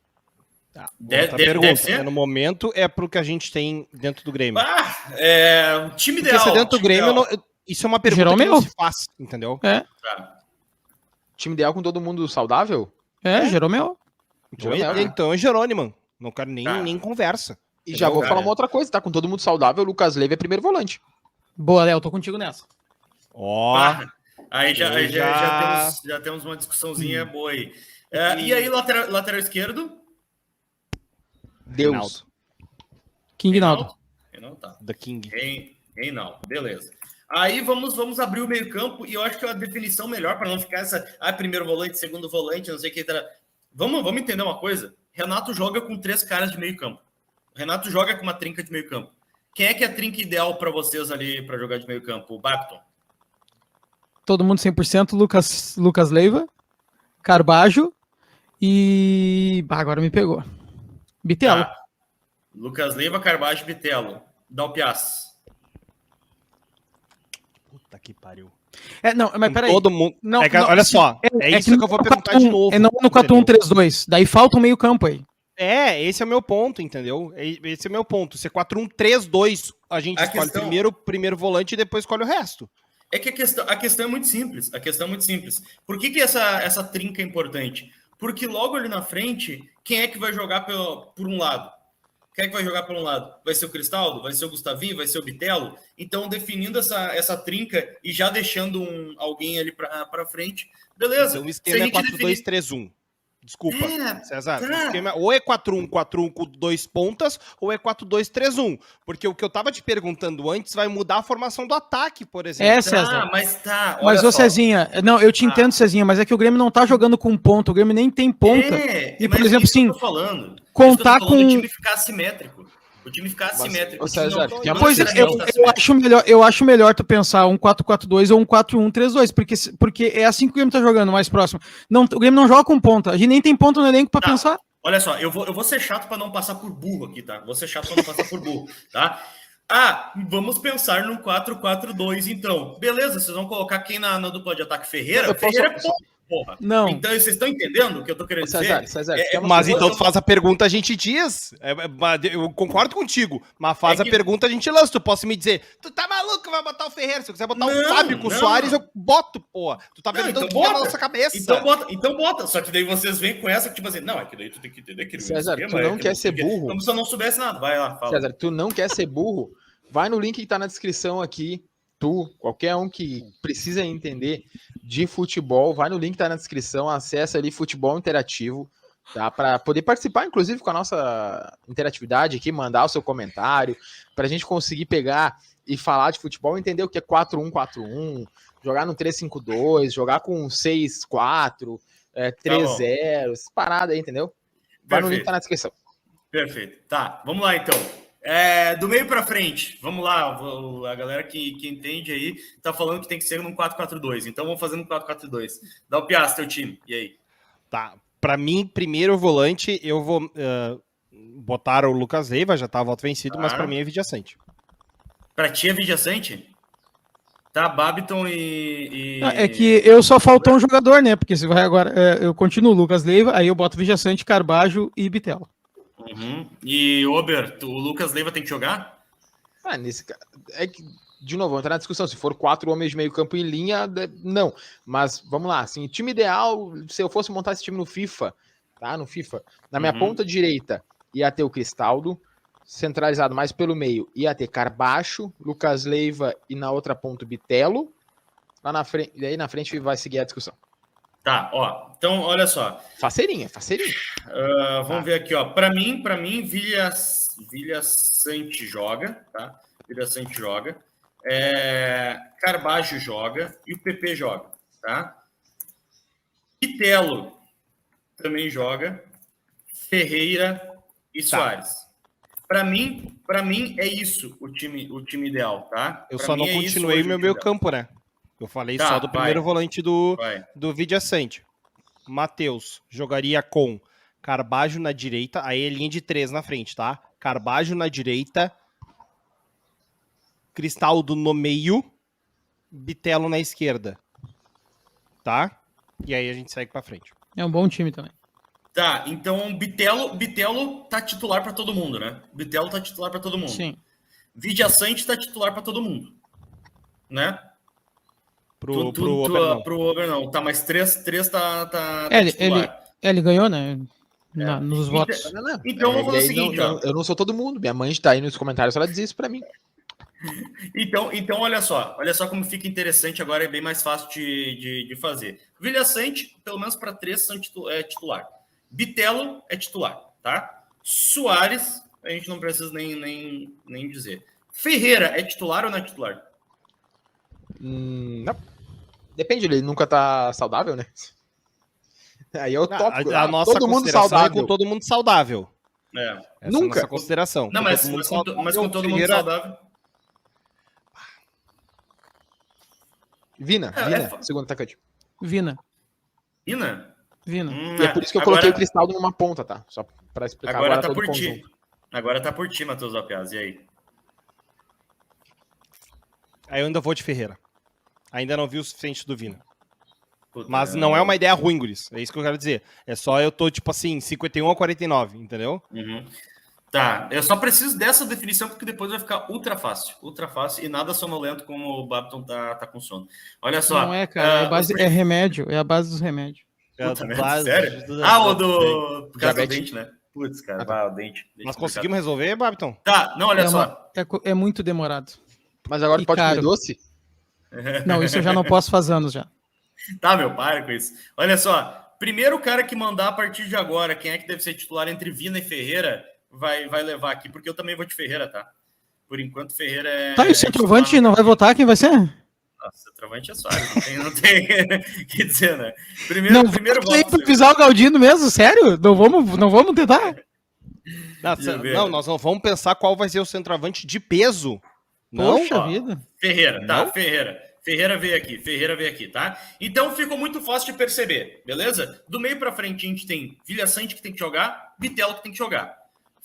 Tá. Outra pergunta. No momento é pro que a gente tem dentro do Grêmio.
O time ideal.
Porque se dentro do Grêmio, isso é uma pergunta que não se faz, entendeu?
Tá. Time ideal com todo mundo saudável?
Jeromel.
Então é Jerônimo. Não quero nem conversa.
E já vou falar uma outra coisa, tá? Com todo mundo saudável, o Lucas Leiva é primeiro volante.
Boa, Léo, tô contigo nessa.
Aí já temos uma discussãozinha boa aí. E aí, lateral esquerdo?
Deus.
King Naldo.
Tá.
The King.
Reinaldo, beleza. Aí vamos abrir o meio campo e eu acho que a definição melhor para não ficar primeiro volante, segundo volante, não sei o que. Vamos entender uma coisa. Renato joga com 3 caras de meio campo. Renato joga com uma trinca de meio campo. Quem é que é a trinca ideal para vocês ali para jogar de meio campo? O Bapton?
Todo mundo 100%, Lucas Leiva, Carbajo e... agora me pegou. Bitelo.
Lucas Leiva, Carbajo e Bitelo. Dalpiaz.
Puta que pariu.
Não, mas peraí.
Todo mundo...
Não,
olha só, isso que eu vou perguntar de novo.
É não no 4-1-3-2. Daí falta um meio campo aí.
Esse é o meu ponto, entendeu? Esse é o meu ponto. Se é 4-1-3-2, a gente escolhe primeiro volante e depois escolhe o resto.
É que a questão é muito simples. Por que essa trinca é importante? Porque logo ali na frente, quem é que vai jogar por um lado? Quem é que vai jogar por um lado? Vai ser o Cristaldo? Vai ser o Gustavinho? Vai ser o Bitelo? Então, definindo essa trinca e já deixando alguém ali para frente, beleza.
Então o esquema é 4-2-3-1. Desculpa, César. O esquema ou é 4-1-4-1 com 2 pontas, ou é 4-2-3-1. Porque o que eu tava te perguntando antes vai mudar a formação do ataque, por exemplo.
César.
Mas
ô Cezinha, não, eu te entendo, Cezinha, mas é que o Grêmio não tá jogando com ponta, o Grêmio nem tem ponta. E, por exemplo, sim, contar com...
O time ficar assimétrico.
César,
pois eu acho melhor tu pensar um 4-4-2 ou um 4-1-3-2, porque é assim que o Grêmio tá jogando, mais próximo. Não, o Grêmio não joga com ponta, a gente nem tem ponta no elenco pra pensar.
Olha só, eu vou ser chato pra não passar por burro aqui, tá? Tá? Vamos pensar num 4-4-2, então. Beleza, vocês vão colocar quem na dupla de ataque? Ferreira? Ferreira é porra.
Não.
Então, vocês estão entendendo o que eu tô querendo dizer?
César,
mas então tu faz a pergunta, a gente diz. Eu concordo contigo, mas faz a pergunta, a gente lança. Tu pode me dizer, tu tá maluco, vai botar o Ferreira? Se eu quiser botar o Fábio com o Soares, eu boto, porra. Tu tá perguntando o que é na nossa cabeça.
Então bota. Só que daí vocês vêm com essa, tipo assim, não, é que daí tu tem que entender que...
César, tu não quer ser burro.
Como se eu não soubesse nada. Vai lá, fala.
César, tu não quer ser burro? Vai no link que tá na descrição aqui. Qualquer um que precisa entender de futebol, vai no link que tá na descrição, acessa ali Futebol Interativo, tá? Para poder participar, inclusive, com a nossa interatividade aqui, mandar o seu comentário, pra gente conseguir pegar e falar de futebol, entender o que é 4-1-4-1, jogar no 3-5-2, jogar com 6-4, 3-0, essa parada aí, entendeu? Vai no link que tá na descrição.
Perfeito. Tá, vamos lá então. Do meio para frente, vamos lá, a galera que entende aí tá falando que tem que ser num 4-4-2, então vamos fazer no 4-4-2. Dá o Piaz, teu time, e aí?
Tá, pra mim, primeiro volante, eu vou botar o Lucas Leiva, já tá voto vencido, mas pra mim é Vidiaçante.
Pra ti é Vidiaçante? Tá, Babiton e...
É que eu só faltou um jogador, né, porque se vai agora, eu continuo Lucas Leiva, aí eu boto Vidiaçante, Carbajo e Bitelo.
Uhum. E Ober, o Lucas Leiva tem que jogar?
Nesse caso, é que, de novo, vamos entrar na discussão. Se for 4 homens de meio campo em linha, não. Mas vamos lá, assim, time ideal, se eu fosse montar esse time no FIFA, tá? No FIFA, na minha ponta direita ia ter o Cristaldo, centralizado mais pelo meio, ia ter Carbacho, Lucas Leiva e na outra ponta o Bitelo. Lá na frente, e aí na frente vai seguir a discussão.
Tá, então olha só.
Faceirinha.
Vamos ver aqui, ó. Para mim, Vidiaçante joga, tá? Vidiaçante joga. Carbajo joga e o PP joga, tá? Bitelo também joga. Ferreira e Soares. Para mim é isso o time ideal, tá?
Eu
pra
só
mim
não
é isso
continuei
hoje
meu
o time
meio
ideal.
campo, né? Eu falei
Tá,
só do primeiro volante do
Vai.
Vidia Sante. Matheus jogaria com Carbajo na direita, aí é linha de 3 na frente, tá? Carbajo na direita, Cristaldo no meio, Bitelo na esquerda. Tá? E aí a gente segue pra frente.
É um bom time também.
Tá, então Bitelo tá titular para todo mundo, né? Bitelo tá titular para todo mundo.
Sim.
Vidia Sante tá titular para todo mundo, né?
Pro Ober não.
Pro Ober não. Tá, mas três tá
Ele, ele ganhou, né? Nos
Então-
votos.
Então vamos fazer o
aí
seguinte, ó.
eu não sou todo mundo. Minha mãe tá aí nos comentários, ela diz isso pra mim.
Então olha só como fica interessante agora, é bem mais fácil de fazer. Vidia Sante, pelo menos para 3 são titular. Bitelo é titular, tá? Soares, a gente não precisa nem dizer. Ferreira é titular ou não é titular?
Não. Depende, ele nunca tá saudável, né? Aí é o tópico.
A nossa
todo mundo
consideração
saudável.
é com todo mundo saudável.
É.
Essa
Nunca.
É a nossa consideração.
Não, mas com todo mundo saudável.
Vina, segundo atacante.
Vina.
Vina?
E é por isso que eu coloquei o Cristaldo numa ponta, tá? Só pra explicar
agora tá
todo
por
o conjunto.
ti. Agora tá por ti, Matheus Alpiaz. E aí?
Aí eu ainda vou de Ferreira. Ainda não vi o suficiente do Vina.
Puta,
Mas não é uma ideia ruim, guris. É isso que eu quero dizer. É só eu tô, tipo assim, 51 a 49, entendeu?
Uhum. Tá, eu só preciso dessa definição porque depois vai ficar ultra fácil e nada sonolento como o Babton tá com sono. Olha só.
Não é, cara, é remédio, é a base dos remédios.
Puta, sério? O do dente, né? Putz, cara, o dente.
Nós conseguimos resolver, Babton?
Tá, não, olha só.
É muito demorado.
Mas agora tu pode comer doce?
Não, isso eu já não posso faz anos já.
Tá, meu, para com isso. Olha só, primeiro cara que mandar a partir de agora, quem é que deve ser titular entre Vina e Ferreira, vai levar aqui, porque eu também vou de Ferreira, tá? Por enquanto, Ferreira é...
Tá, e o centroavante não vai votar? Quem vai ser?
Nossa, centroavante é Soares, não tem que dizer, né? Primeiro
voto. Não pisar o Galdino mesmo? Sério? Não vamos tentar?
Não, nós não vamos pensar qual vai ser o centroavante de peso. Não?
Poxa vida.
Ferreira, tá? Ferreira veio aqui, tá? Então ficou muito fácil de perceber, beleza? Do meio pra frente a gente tem Vidia Sante que tem que jogar, Bitelo que tem que jogar.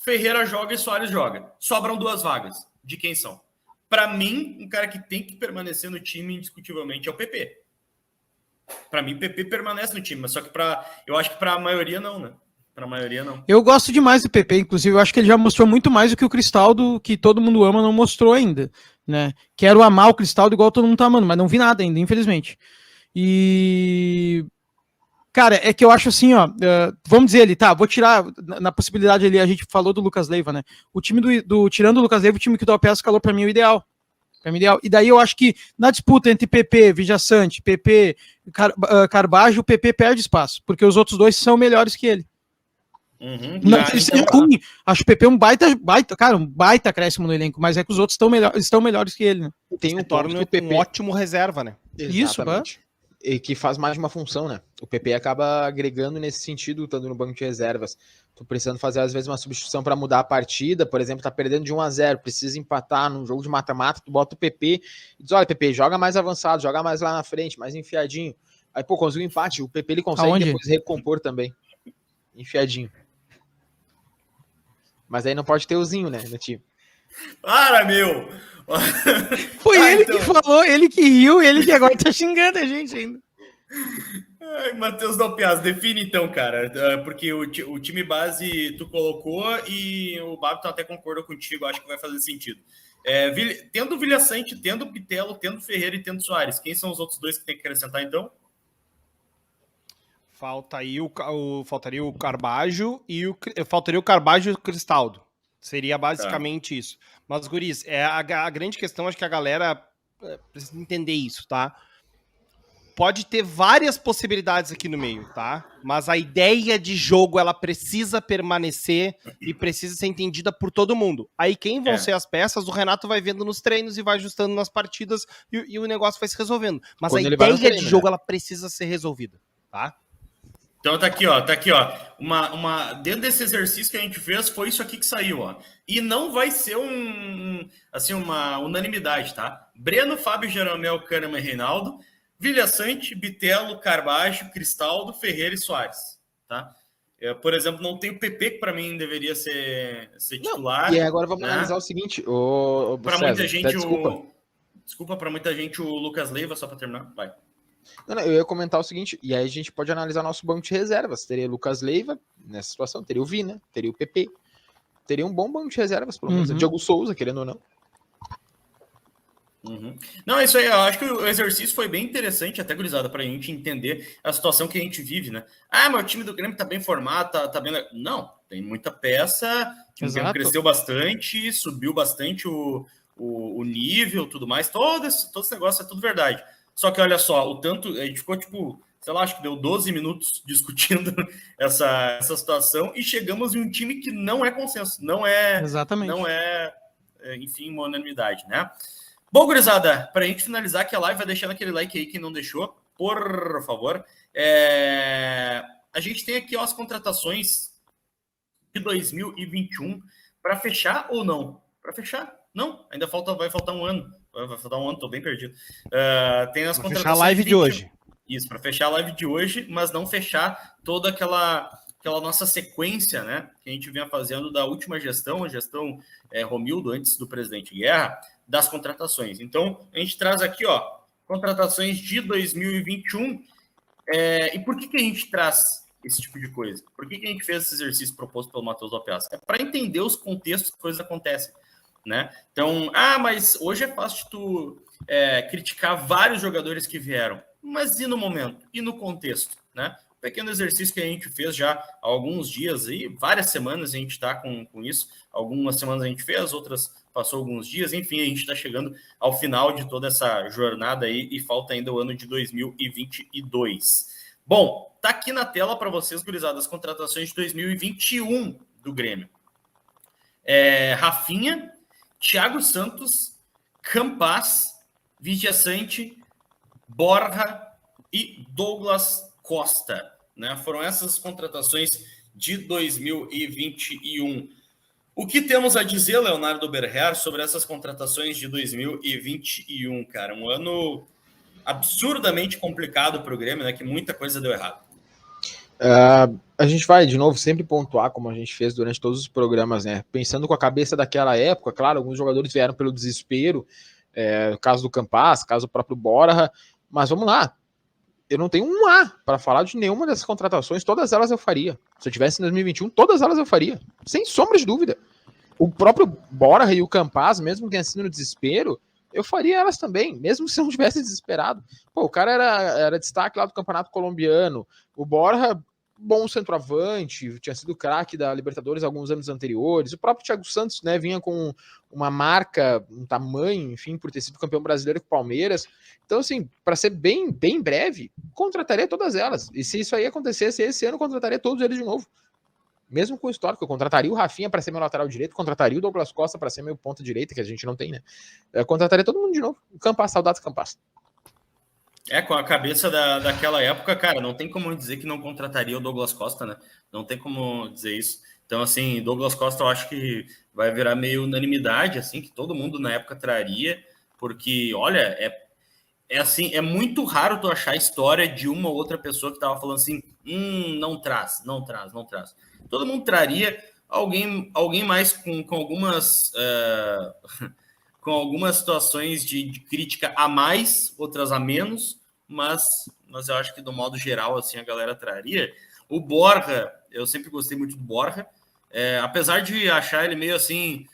Ferreira joga e Soares joga. Sobram 2 vagas. De quem são? Pra mim, um cara que tem que permanecer no time indiscutivelmente é o PP. Pra mim, PP permanece no time, mas só que eu acho que pra maioria não, né? Pra maioria não.
Eu gosto demais do PP, inclusive, eu acho que ele já mostrou muito mais do que o Cristaldo, que todo mundo ama, não mostrou ainda, né? Quero amar o Cristaldo igual todo mundo tá amando, mas não vi nada ainda, infelizmente. E... Cara, é que eu acho assim, ó, vamos dizer ali, tá, vou tirar, na possibilidade ali, a gente falou do Lucas Leiva, né? O time tirando o Lucas Leiva, o time que o Dalpiaz escalou pra mim é o ideal. E daí eu acho que na disputa entre PP, Vidia Sante, PP, Carbajo, o PP perde espaço, porque os outros dois são melhores que ele.
Uhum,
não, ruim. Acho o PP um baita acréscimo no elenco, mas é que os outros estão melhores que ele, né?
Tem um um ótimo reserva, né?
Exatamente. Isso, e que faz mais de uma função, né? O PP acaba agregando nesse sentido, estando no banco de reservas. Tô precisando fazer, às vezes, uma substituição para mudar a partida, por exemplo, tá perdendo de 1-0, precisa empatar num jogo de mata-mata, tu bota o PP e diz, olha, PP, joga mais avançado, joga mais lá na frente, mais enfiadinho. Aí, pô, conseguiu um empate, o PP ele consegue depois recompor também. Enfiadinho. Mas aí não pode ter o Zinho, né, no time.
Para, meu!
Foi ele então que falou, ele que riu, ele que agora tá xingando a gente ainda.
Ai, Matheus Dalpiaz, define então, cara, porque o time base tu colocou e o Babton até concordou contigo, acho que vai fazer sentido. Tendo o Vidia Sante, tendo o Bitelo, tendo o Ferreira e tendo o Soares, quem são os outros dois que tem que acrescentar então?
Faltaria o Carbajo faltaria o Carbajo e o Cristaldo. Seria basicamente isso. Mas, guris, a grande questão, acho que a galera precisa entender isso, tá? Pode ter várias possibilidades aqui no meio, tá? Mas a ideia de jogo, ela precisa permanecer e precisa ser entendida por todo mundo. Aí quem vão ser as peças, o Renato vai vendo nos treinos e vai ajustando nas partidas e o negócio vai se resolvendo. Mas a ideia de jogo, ela precisa ser resolvida, tá?
Então tá aqui, ó. Dentro desse exercício que a gente fez, foi isso aqui que saiu, ó. E não vai ser uma unanimidade, tá? Breno, Fábio, Jeromel, Kahneman e Reinaldo, Vilha Sante, Bitelo, Carbajo, Cristaldo, Ferreira e Soares, tá? Por exemplo, não tem o PP, que para mim deveria ser titular.
Não, e agora vamos analisar o seguinte,
para muita gente,
desculpa,
para muita gente o Lucas Leiva, só para terminar, vai.
Não, eu ia comentar o seguinte, e aí a gente pode analisar nosso banco de reservas. Teria Lucas Leiva nessa situação, teria o Vina, teria o PP, teria um bom banco de reservas, pelo menos. Diogo Souza, querendo ou não.
Não, é isso aí. Eu acho que o exercício foi bem interessante, até, gurizada, para a gente entender a situação que a gente vive, né? Meu time do Grêmio tá bem formado, tá bem. Não, tem muita peça, o Grêmio cresceu bastante, subiu bastante o nível, tudo mais. Todo esse negócio é tudo verdade. Só que olha só, o tanto. A gente ficou tipo, sei lá, acho que deu 12 minutos discutindo essa situação e chegamos em um time que não é consenso, não é.
Exatamente.
Não é, enfim, uma unanimidade, né? Bom, gurizada, para a gente finalizar aqui a live, vai deixando aquele like aí, quem não deixou, por favor. A gente tem aqui ó, as contratações de 2021 para fechar ou não? Para fechar? Não, ainda vai faltar um ano. Vai faltar um ano, tô bem perdido. Tem as contratações.
Fechar a live de hoje.
Isso, para fechar a live de hoje, mas não fechar toda aquela nossa sequência, né, que a gente vinha fazendo da última gestão, a gestão Romildo, antes do presidente Guerra, das contratações. Então, a gente traz aqui, ó, contratações de 2021. E por que a gente traz esse tipo de coisa? Por que a gente fez esse exercício proposto pelo Matheus Alpiaz? É para entender os contextos que coisas acontecem, né? Então, mas hoje é fácil tu criticar vários jogadores que vieram, mas e no momento? E no contexto, né? Um pequeno exercício que a gente fez já há alguns dias, e várias semanas a gente está com isso. Algumas semanas a gente fez, outras passou alguns dias. Enfim, a gente está chegando ao final de toda essa jornada aí e falta ainda o ano de 2022. Bom, tá aqui na tela para vocês, gurizada, as contratações de 2021 do Grêmio. Rafinha, Thiago Santos, Campas, Vigia Sante, Borja e Douglas Costa, né? Foram essas contratações de 2021. O que temos a dizer, Leonardo Berher, sobre essas contratações de 2021, cara? Um ano absurdamente complicado para o Grêmio, né? Que muita coisa deu errado.
A gente vai, de novo, sempre pontuar, como a gente fez durante todos os programas, né? Pensando com a cabeça daquela época, claro, alguns jogadores vieram pelo desespero, caso do Campas, caso do próprio Borja, mas vamos lá. Eu não tenho um A para falar de nenhuma dessas contratações, todas elas eu faria. Se eu tivesse em 2021, todas elas eu faria, sem sombra de dúvida. O próprio Borja e o Campas, mesmo que tenha sido no desespero, eu faria elas também, mesmo se eu não tivesse desesperado. Pô, o cara era destaque lá do Campeonato Colombiano, o Borja, bom centroavante, tinha sido craque da Libertadores alguns anos anteriores, o próprio Thiago Santos, né, vinha com uma marca, um tamanho, enfim, por ter sido campeão brasileiro com o Palmeiras. Então, assim, para ser bem breve, contrataria todas elas. E se isso aí acontecesse esse ano, contrataria todos eles de novo. Mesmo com o histórico, eu contrataria o Rafinha para ser meu lateral direito, contrataria o Douglas Costa para ser meu ponta direita, que a gente não tem, né? Eu contrataria todo mundo de novo. Campas, saudades Campas.
Com a cabeça daquela época, cara, não tem como dizer que não contrataria o Douglas Costa, né? Não tem como dizer isso. Então, assim, Douglas Costa eu acho que vai virar meio unanimidade, assim, que todo mundo na época traria, porque, olha, assim, é muito raro tu achar a história de uma ou outra pessoa que tava falando assim, não traz. Todo mundo traria alguém mais com algumas com algumas situações de crítica a mais, outras a menos, mas eu acho que do modo geral assim a galera traria. O Borja, eu sempre gostei muito do Borja, apesar de achar ele meio assim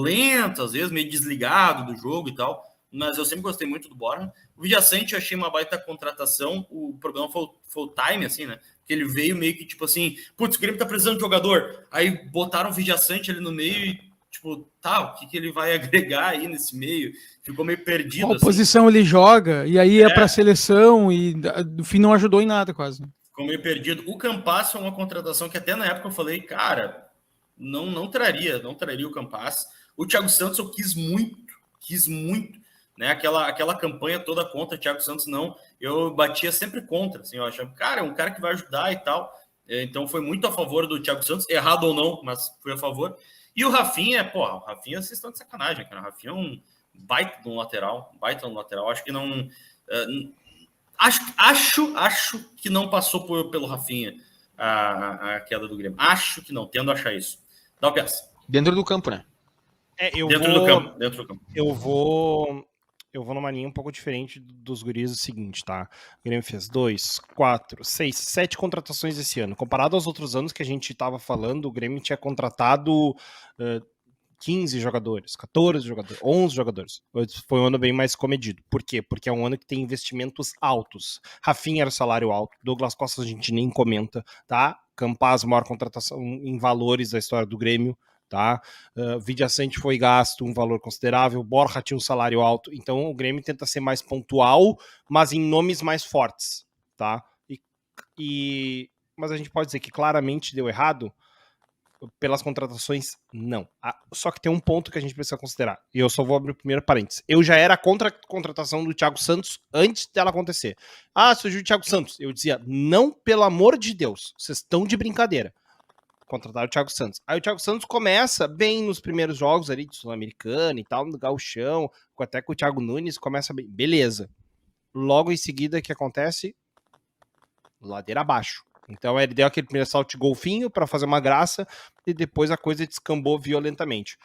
lento, às vezes meio desligado do jogo e tal, mas eu sempre gostei muito do Borja. O Vigia Sante eu achei uma baita contratação, o problema foi o time, assim, né? Que ele veio meio que, tipo assim, putz, o Grêmio tá precisando de jogador, aí botaram o Vigia Sante ali no meio e, tipo, o que ele vai agregar aí nesse meio? Ficou meio perdido.
Qual posição ele joga, e aí é pra seleção, e no fim não ajudou em nada, quase.
Ficou meio perdido. O Campas foi uma contratação que até na época eu falei, cara, não traria o Campas. O Thiago Santos eu quis muito, né? Aquela campanha toda contra o Thiago Santos, não. Eu batia sempre contra, assim, eu achava, cara, é um cara que vai ajudar e tal. Então foi muito a favor do Thiago Santos, errado ou não, mas foi a favor. E o Rafinha, o Rafinha, vocês estão de sacanagem, cara. O Rafinha é um baita no lateral. Acho que não... Acho que não passou pelo Rafinha a queda do Grêmio. Acho que não, tendo a achar isso. Dá o peça.
Dentro do campo, né?
Dentro do campo.
Eu vou numa linha um pouco diferente dos guris, do seguinte, tá? O Grêmio fez 2, 4, 6, 7 contratações esse ano. Comparado aos outros anos que a gente tava falando, o Grêmio tinha contratado 15 jogadores, 14 jogadores, 11 jogadores. Foi um ano bem mais comedido. Por quê? Porque é um ano que tem investimentos altos. Rafinha era salário alto, Douglas Costa a gente nem comenta, tá? Campaz, maior contratação em valores da história do Grêmio, tá? Vidia Sante foi gasto um valor considerável, Borja tinha um salário alto, então o Grêmio tenta ser mais pontual, mas em nomes mais fortes, tá? Mas a gente pode dizer que claramente deu errado pelas contratações, não. Só que tem um ponto que a gente precisa considerar, e eu só vou abrir o primeiro parênteses. Eu já era contra a contratação do Thiago Santos antes dela acontecer. Surgiu o Thiago Santos. Eu dizia, não, pelo amor de Deus, vocês estão de brincadeira. Contratar o Thiago Santos. Aí o Thiago Santos começa bem nos primeiros jogos ali de Sul-Americana e tal, no gauchão, até que o Thiago Nunes começa bem. Beleza. Logo em seguida, o que acontece? Ladeira abaixo. Então ele deu aquele primeiro salto de golfinho para fazer uma graça e depois a coisa descambou violentamente.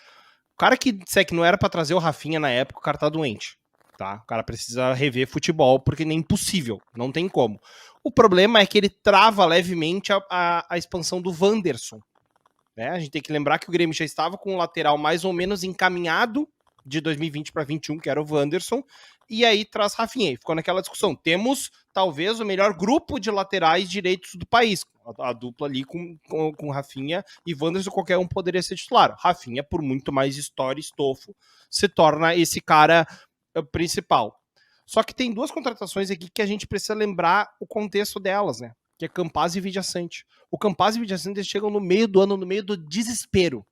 O cara que disser que não era para trazer o Rafinha na época, o cara tá doente. Tá? O cara precisa rever futebol porque nem impossível, não tem como. O problema é que ele trava levemente a expansão do Wanderson. Né? A gente tem que lembrar que o Grêmio já estava com o lateral mais ou menos encaminhado de 2020 para 2021, que era o Wanderson, e aí traz Rafinha. E ficou naquela discussão. Temos, talvez, o melhor grupo de laterais direitos do país. A dupla ali com Rafinha e Wanderson, qualquer um poderia ser titular. Rafinha, por muito mais história e estofo, se torna esse cara principal. Só que tem duas contratações aqui que a gente precisa lembrar o contexto delas, né? Que é Campaz e Vidia Sante. O Campaz e Vidia Sante chegam no meio do ano, no meio do desespero.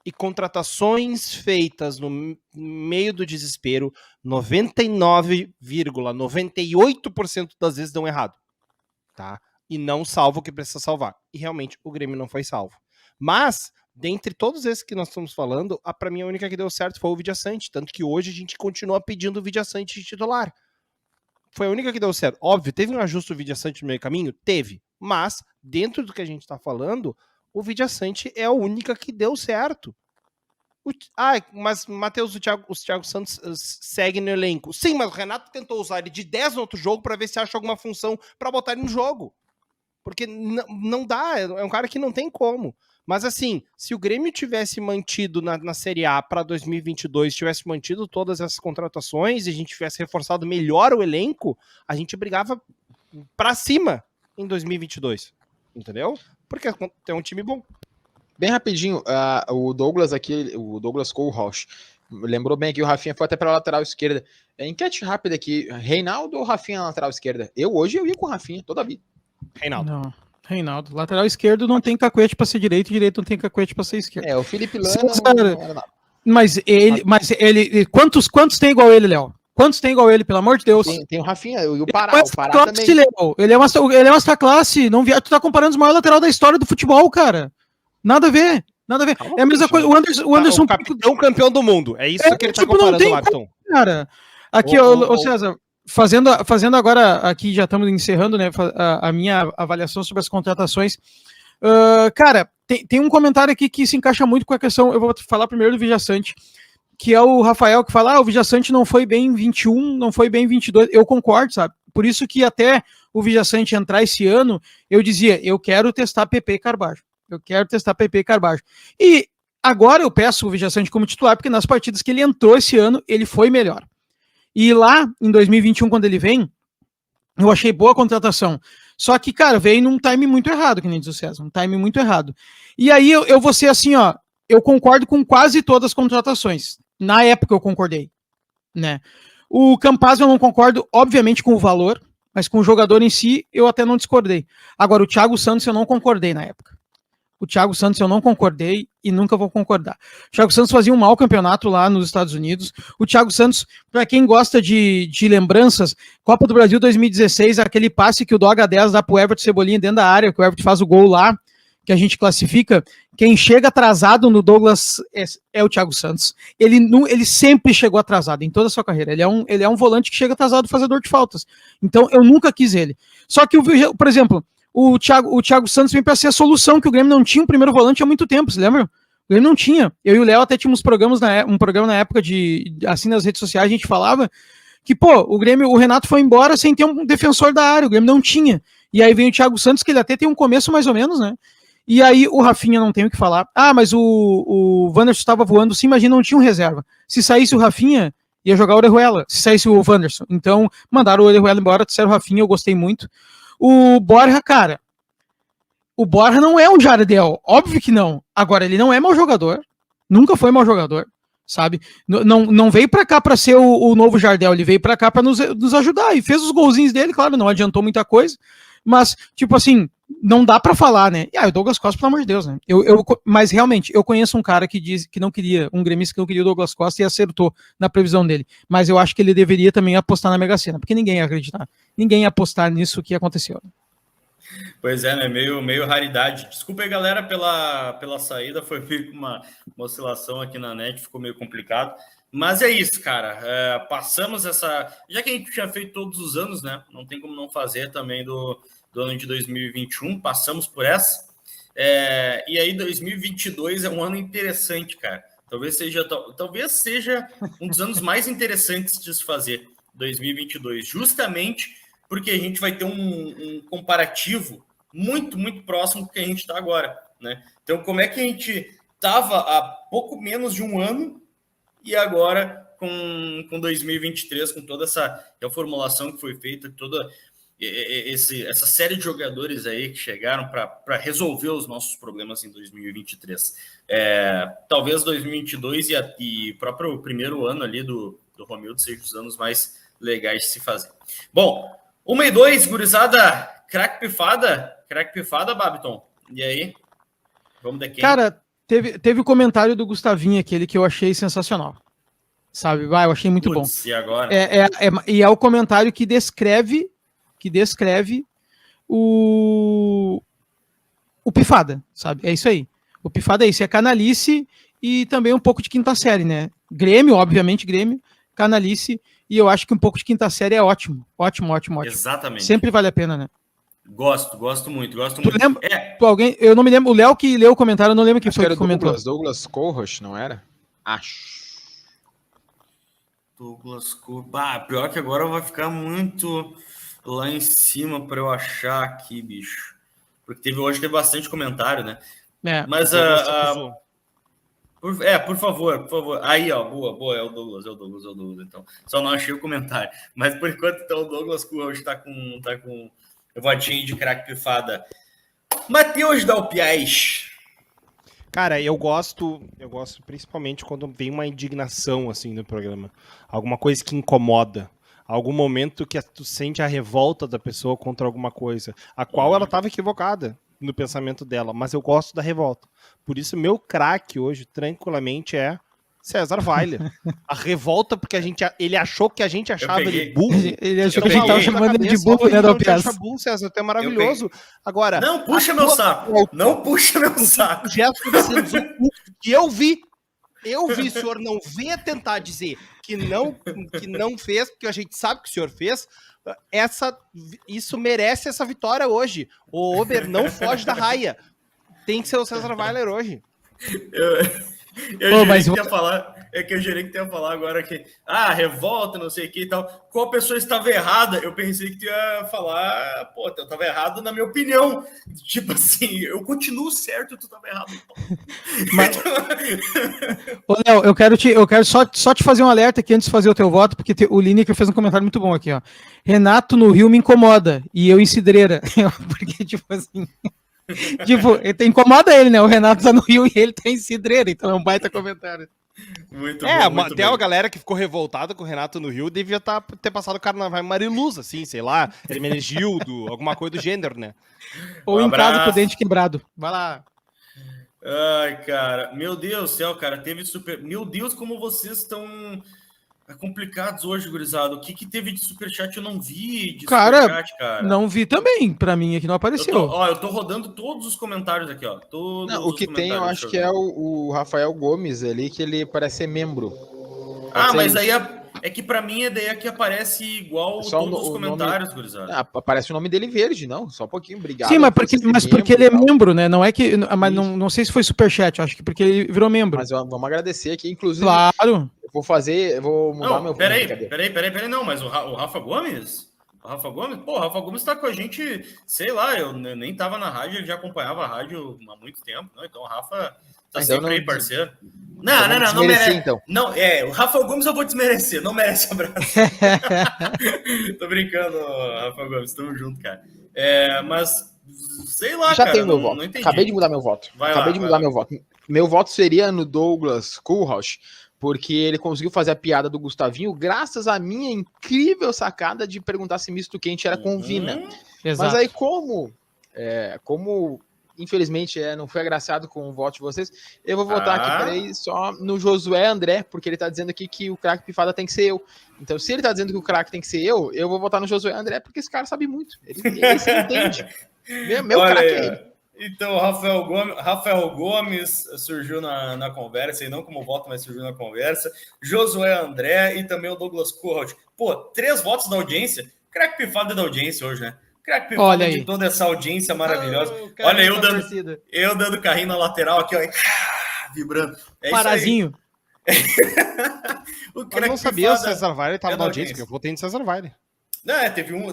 E contratações feitas no meio do desespero, 99,98% das vezes dão errado. Tá? E não salva o que precisa salvar. E realmente o Grêmio não foi salvo. Mas, dentre todos esses que nós estamos falando, para mim a única que deu certo foi o Vidia Sante. Tanto que hoje a gente continua pedindo o Vidia Sante de titular. Foi a única que deu certo. Óbvio, teve um ajuste do Vidia Sante no meio caminho? Teve. Mas, dentro do que a gente está falando, o Vidia Sante é a única que deu certo. Mas, Matheus, o Thiago Santos segue no elenco. Sim, mas o Renato tentou usar ele de 10 no outro jogo para ver se acha alguma função para botar ele no jogo. Porque não dá, é um cara que não tem como. Mas assim, se o Grêmio tivesse mantido na Série A para 2022, tivesse mantido todas essas contratações e a gente tivesse reforçado melhor o elenco, a gente brigava para cima em 2022. Entendeu? Porque tem um time bom.
Bem rapidinho, o Douglas aqui, o Douglas Kohlrausch, lembrou bem que o Rafinha foi até para a lateral esquerda. Enquete rápida aqui, Reinaldo ou Rafinha na lateral esquerda? Hoje eu ia com o Rafinha, toda a vida.
Reinaldo.
Não, Reinaldo. Lateral esquerdo não tem cacuete para ser direito, direito não tem cacuete para ser esquerdo.
O Felipe Lana
não era nada. Mas ele quantos tem igual ele, Léo? Quantos tem igual ele, pelo amor de Deus?
Tem o Rafinha e o Pará. O Pará também.
Léo. Ele é masterclasse. Não tu tá comparando os maiores lateral da história do futebol, cara. Nada a ver. É a mesma coisa. O Anderson.
O campeão do mundo. É isso que ele tá comparando, Marton.
Cara, aqui, ô César, fazendo agora, aqui já estamos encerrando, né, a minha avaliação sobre as contratações. Cara, tem um comentário aqui que se encaixa muito com a questão. Eu vou falar primeiro do Vidia Sante, que é o Rafael que fala: o Vidia Sante não foi bem em 21, não foi bem em 22. Eu concordo, sabe? Por isso que até o Vidia Sante entrar esse ano, eu dizia: eu quero testar PP e Carbajo. E agora eu peço o Vidia Sante como titular, porque nas partidas que ele entrou esse ano, ele foi melhor. E lá, em 2021, quando ele vem, eu achei boa a contratação. Só que, cara, veio num time muito errado, que nem diz o César, um time muito errado. E aí eu vou ser assim, ó, eu concordo com quase todas as contratações. Na época eu concordei, né? O Campaz eu não concordo, obviamente, com o valor, mas com o jogador em si eu até não discordei. Agora, o Thiago Santos eu não concordei na época. O Thiago Santos eu não concordei e nunca vou concordar. O Thiago Santos fazia um mau campeonato lá nos Estados Unidos. O Thiago Santos, para quem gosta de lembranças, Copa do Brasil 2016, aquele passe que o do H10 dá pro Everton Cebolinha dentro da área, que o Everton faz o gol lá, que a gente classifica, quem chega atrasado no Douglas é o Thiago Santos. Ele sempre chegou atrasado em toda a sua carreira. Ele é um volante que chega atrasado, fazedor de faltas. Então eu nunca quis ele. Só que, por exemplo, o Thiago Santos vem para ser a solução, que o Grêmio não tinha um primeiro volante há muito tempo, você lembra? O Grêmio não tinha. Eu e o Léo até tínhamos um programa na época assim, nas redes sociais, a gente falava que, o Renato foi embora sem ter um defensor da área, o Grêmio não tinha. E aí vem o Thiago Santos, que ele até tem um começo mais ou menos, né? E aí o Rafinha não tem o que falar. Ah, mas o Wanderson estava voando, se imagina, não tinha um reserva. Se saísse o Rafinha, ia jogar o Orejuela. Se saísse o Wanderson. Então, mandaram o Orejuela embora, disseram o Rafinha, eu gostei muito. O Borja, cara, o Borja não é um Jardel, óbvio que não. Agora, ele não é mau jogador, nunca foi mau jogador, sabe? Não veio pra cá pra ser o novo Jardel, ele veio pra cá pra nos ajudar, e fez os golzinhos dele, claro, não adiantou muita coisa, mas, tipo assim, não dá pra falar, né? E o Douglas Costa, pelo amor de Deus, né? Mas realmente, eu conheço um cara que diz que não queria, um gremista que não queria o Douglas Costa e acertou na previsão dele. Mas eu acho que ele deveria também apostar na Mega Sena, porque ninguém ia acreditar. Ninguém ia apostar nisso que aconteceu.
Pois é, né? Meio raridade. Desculpa aí, galera, pela saída. Foi meio uma oscilação aqui na net, ficou meio complicado. Mas é isso, cara. Passamos essa... Já que a gente tinha feito todos os anos, né? Não tem como não fazer também do ano de 2021. Passamos por essa. E aí, 2022 é um ano interessante, cara. Talvez seja um dos anos mais interessantes de se fazer, 2022. Justamente porque a gente vai ter um comparativo muito, muito próximo do que a gente está agora, né? Então, como é que a gente estava há pouco menos de um ano e agora com 2023, com toda essa reformulação que foi feita, toda essa série de jogadores aí que chegaram para resolver os nossos problemas em 2023. Talvez 2022 e o próprio primeiro ano ali do Romildo sejam os anos mais legais de se fazer. Bom, 1 e 2, gurizada, craque pifada, Babiton. E aí? Vamos daqui.
Cara, teve o comentário do Gustavinho, aquele que eu achei sensacional. Sabe? Eu achei muito bom.
E agora?
E é o comentário que descreve o pifada, sabe? É isso aí. O pifada é isso, é canalice e também um pouco de quinta série, né? Grêmio, obviamente, canalice, e eu acho que um pouco de quinta série é ótimo. Ótimo.
Exatamente.
Sempre vale a pena, né?
Gosto muito.
Tu lembra? Eu não me lembro, o Léo que leu o comentário, eu não lembro quem foi que comentou.
Douglas Kohlrosch, não era? Acho.
Douglas Kohlrosch. Pior que agora vai ficar muito lá em cima para eu achar aqui, bicho. Porque hoje teve bastante comentário, né? Mas por favor. Aí, ó, boa, é o Douglas, então. Só não achei o comentário. Mas por enquanto, então, o Douglas hoje tá com votinho de craque pifada. Matheus Dalpiais.
Cara, eu gosto principalmente quando vem uma indignação, assim, no programa. Alguma coisa que incomoda. Algum momento que tu sente a revolta da pessoa contra alguma coisa, a qual ela estava equivocada no pensamento dela, mas eu gosto da revolta. Por isso, meu craque hoje, tranquilamente, é César Weiler. A revolta, porque ele achou que a gente achava ele burro.
Ele achou que a gente estava chamando ele de burro, né, da piada.
César, tu é maravilhoso. Agora,
não puxa meu saco. Não puxa meu saco.
Que eu vi, o senhor não venha tentar dizer que não fez, porque a gente sabe que o senhor fez. Isso merece essa vitória hoje. O Ober não foge da raia. Tem que ser o César Weiler hoje.
Eu jurei que ia falar agora que revolta, não sei o que e tal. Qual pessoa estava errada? Eu pensei que tu ia falar, eu estava errado na minha opinião. Tipo assim, eu continuo certo e tu estava errado.
Mas... Ô, Léo, eu quero só te fazer um alerta aqui antes de fazer o teu voto, porque o Lineker fez um comentário muito bom aqui, ó. Renato no Rio me incomoda e eu em Cidreira. Porque, tipo assim... incomoda ele, né? O Renato tá no Rio e ele tá em Cidreira, então é um baita comentário.
Muito bom,
até a galera que ficou revoltada com o Renato no Rio devia ter passado o carnaval em Mariluz, assim, sei lá, Hermenegildo, alguma coisa do gênero, né?
Ou em casa com o dente quebrado. Vai lá.
Ai, cara, meu Deus do céu, cara, teve super... Meu Deus, como vocês estão complicados hoje, gurizada. O que teve de superchat? Eu não vi de
Cara,
superchat, cara.
não vi também. Pra mim aqui não apareceu.
Eu tô rodando todos os comentários aqui, ó.
Não, o que tem, eu acho que é o Rafael Gomes ali, que ele parece ser membro.
Mas aí é que pra mim é daí que aparece igual
só
todos os comentários,
nome...
gurizada.
aparece o nome dele verde, não? Só um pouquinho, obrigado.
Sim, mas porque ele é membro, né? Não é que. Mas não sei se foi superchat, acho que porque ele virou membro.
Mas vamos agradecer aqui, inclusive.
Claro.
Eu vou mudar meu...
Peraí, não, mas o Rafa Gomes? O Rafa Gomes? Pô, o Rafa Gomes tá com a gente, sei lá, eu nem tava na rádio, ele já acompanhava a rádio há muito tempo, não? Então o Rafa tá sempre aí, parceiro. Não merece. Então. Não, o Rafa Gomes eu vou desmerecer, não merece abraço. Tô brincando, Rafa Gomes, tamo junto, cara. Mas, sei lá,
já
cara,
tenho meu voto.
Não entendi.
Acabei de mudar meu voto. Meu voto. Meu voto seria no Douglas Kohlrausch, porque ele conseguiu fazer a piada do Gustavinho graças à minha incrível sacada de perguntar se misto quente era com Vina.
Exato.
Mas aí como infelizmente não foi agraciado com o voto de vocês, eu vou votar aqui peraí, só no Josué André, porque ele tá dizendo aqui que o craque pifada tem que ser eu. Então se ele tá dizendo que o craque tem que ser eu vou votar no Josué André, porque esse cara sabe muito. Ele se entende. Meu craque é ele.
Então, Rafael Gomes surgiu na conversa, e não como voto, mas surgiu na conversa. Josué André e também o Douglas Kohlrausch. Pô, 3 votos da audiência. Craque pifado da audiência hoje, né? Craque pifado de toda essa audiência maravilhosa. Olha, eu dando carrinho na lateral aqui, ó. Vibrando.
Parazinho.
Eu não sabia se o César Vale estava na audiência, porque eu votei no César Vale.
Não,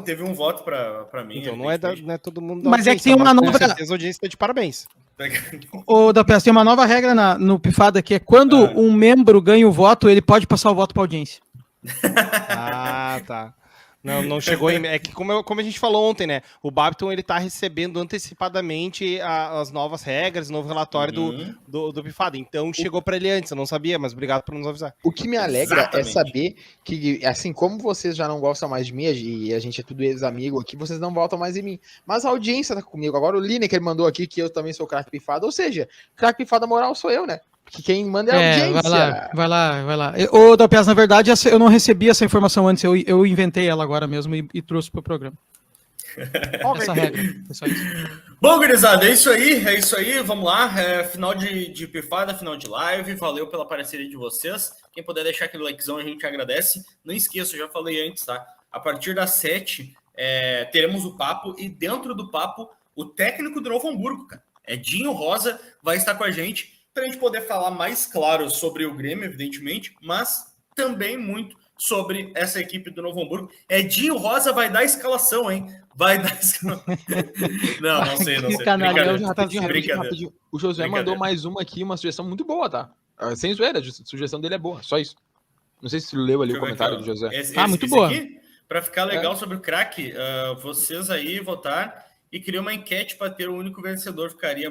teve um voto pra mim.
Então não é todo mundo
da audiência, mas é que tem uma nova...
Com certeza a audiência tá de parabéns.
Ô, da peça, tem uma nova regra no Pifada, que é quando um membro ganha o voto, ele pode passar o voto pra audiência.
Ah, tá. Não chegou em... É que como a gente falou ontem, né? O Babiton, ele tá recebendo antecipadamente as novas regras, o novo relatório do Pifada. Então chegou para ele antes, eu não sabia, mas obrigado por nos avisar.
O que me alegra é saber que, assim como vocês já não gostam mais de mim, e a gente é tudo ex-amigo aqui, vocês não votam mais em mim. Mas a audiência tá comigo. Agora o Lineker mandou aqui que eu também sou craque Pifada, ou seja, craque Pifada moral sou eu, né? Que quem manda é a audiência. Vai lá.
Ô, Dalpiaz, na verdade, eu não recebi essa informação antes, eu inventei ela agora mesmo e trouxe pro programa. Essa regra, é só isso.
Bom, gurizada, é isso aí, vamos lá. Final de pifada, final de live, valeu pela parceria de vocês. Quem puder deixar aquele likezão, a gente agradece. Não esqueça, eu já falei antes, tá? A partir das 7, teremos o papo, e dentro do papo, o técnico do Novo Hamburgo, cara. Dinho Rosa vai estar com a gente, para a gente poder falar mais claro sobre o Grêmio, evidentemente, mas também muito sobre essa equipe do Novo Hamburgo. Dinho Rosa vai dar escalação, hein? Vai dar escalação. Não sei.
Rapidinho. O Josué mandou mais uma aqui, uma sugestão muito boa, tá? Sem zoeira, a sugestão dele é boa, só isso. Não sei se você leu ali o comentário do Josué.
Muito boa.
Para ficar legal sobre o craque, vocês aí votar e criar uma enquete para ter o único vencedor, ficaria...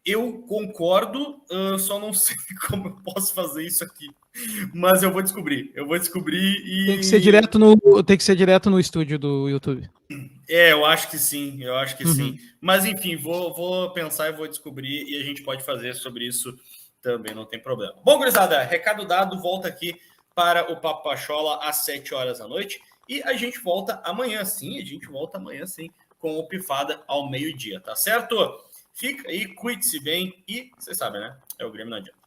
Eu concordo, só não sei como eu posso fazer isso aqui. Mas eu vou descobrir. E...
Tem que ser direto no estúdio do YouTube.
Eu acho que sim. Sim. Mas enfim, vou pensar e vou descobrir, e a gente pode fazer sobre isso também, não tem problema. Bom, gurizada, recado dado, volta aqui para o Papo Pachola às 7 horas da noite. E a gente volta amanhã sim, com o Pifada ao meio-dia, tá certo? Fica aí, cuide-se bem e, vocês sabem, né? É o Grêmio, não adianta.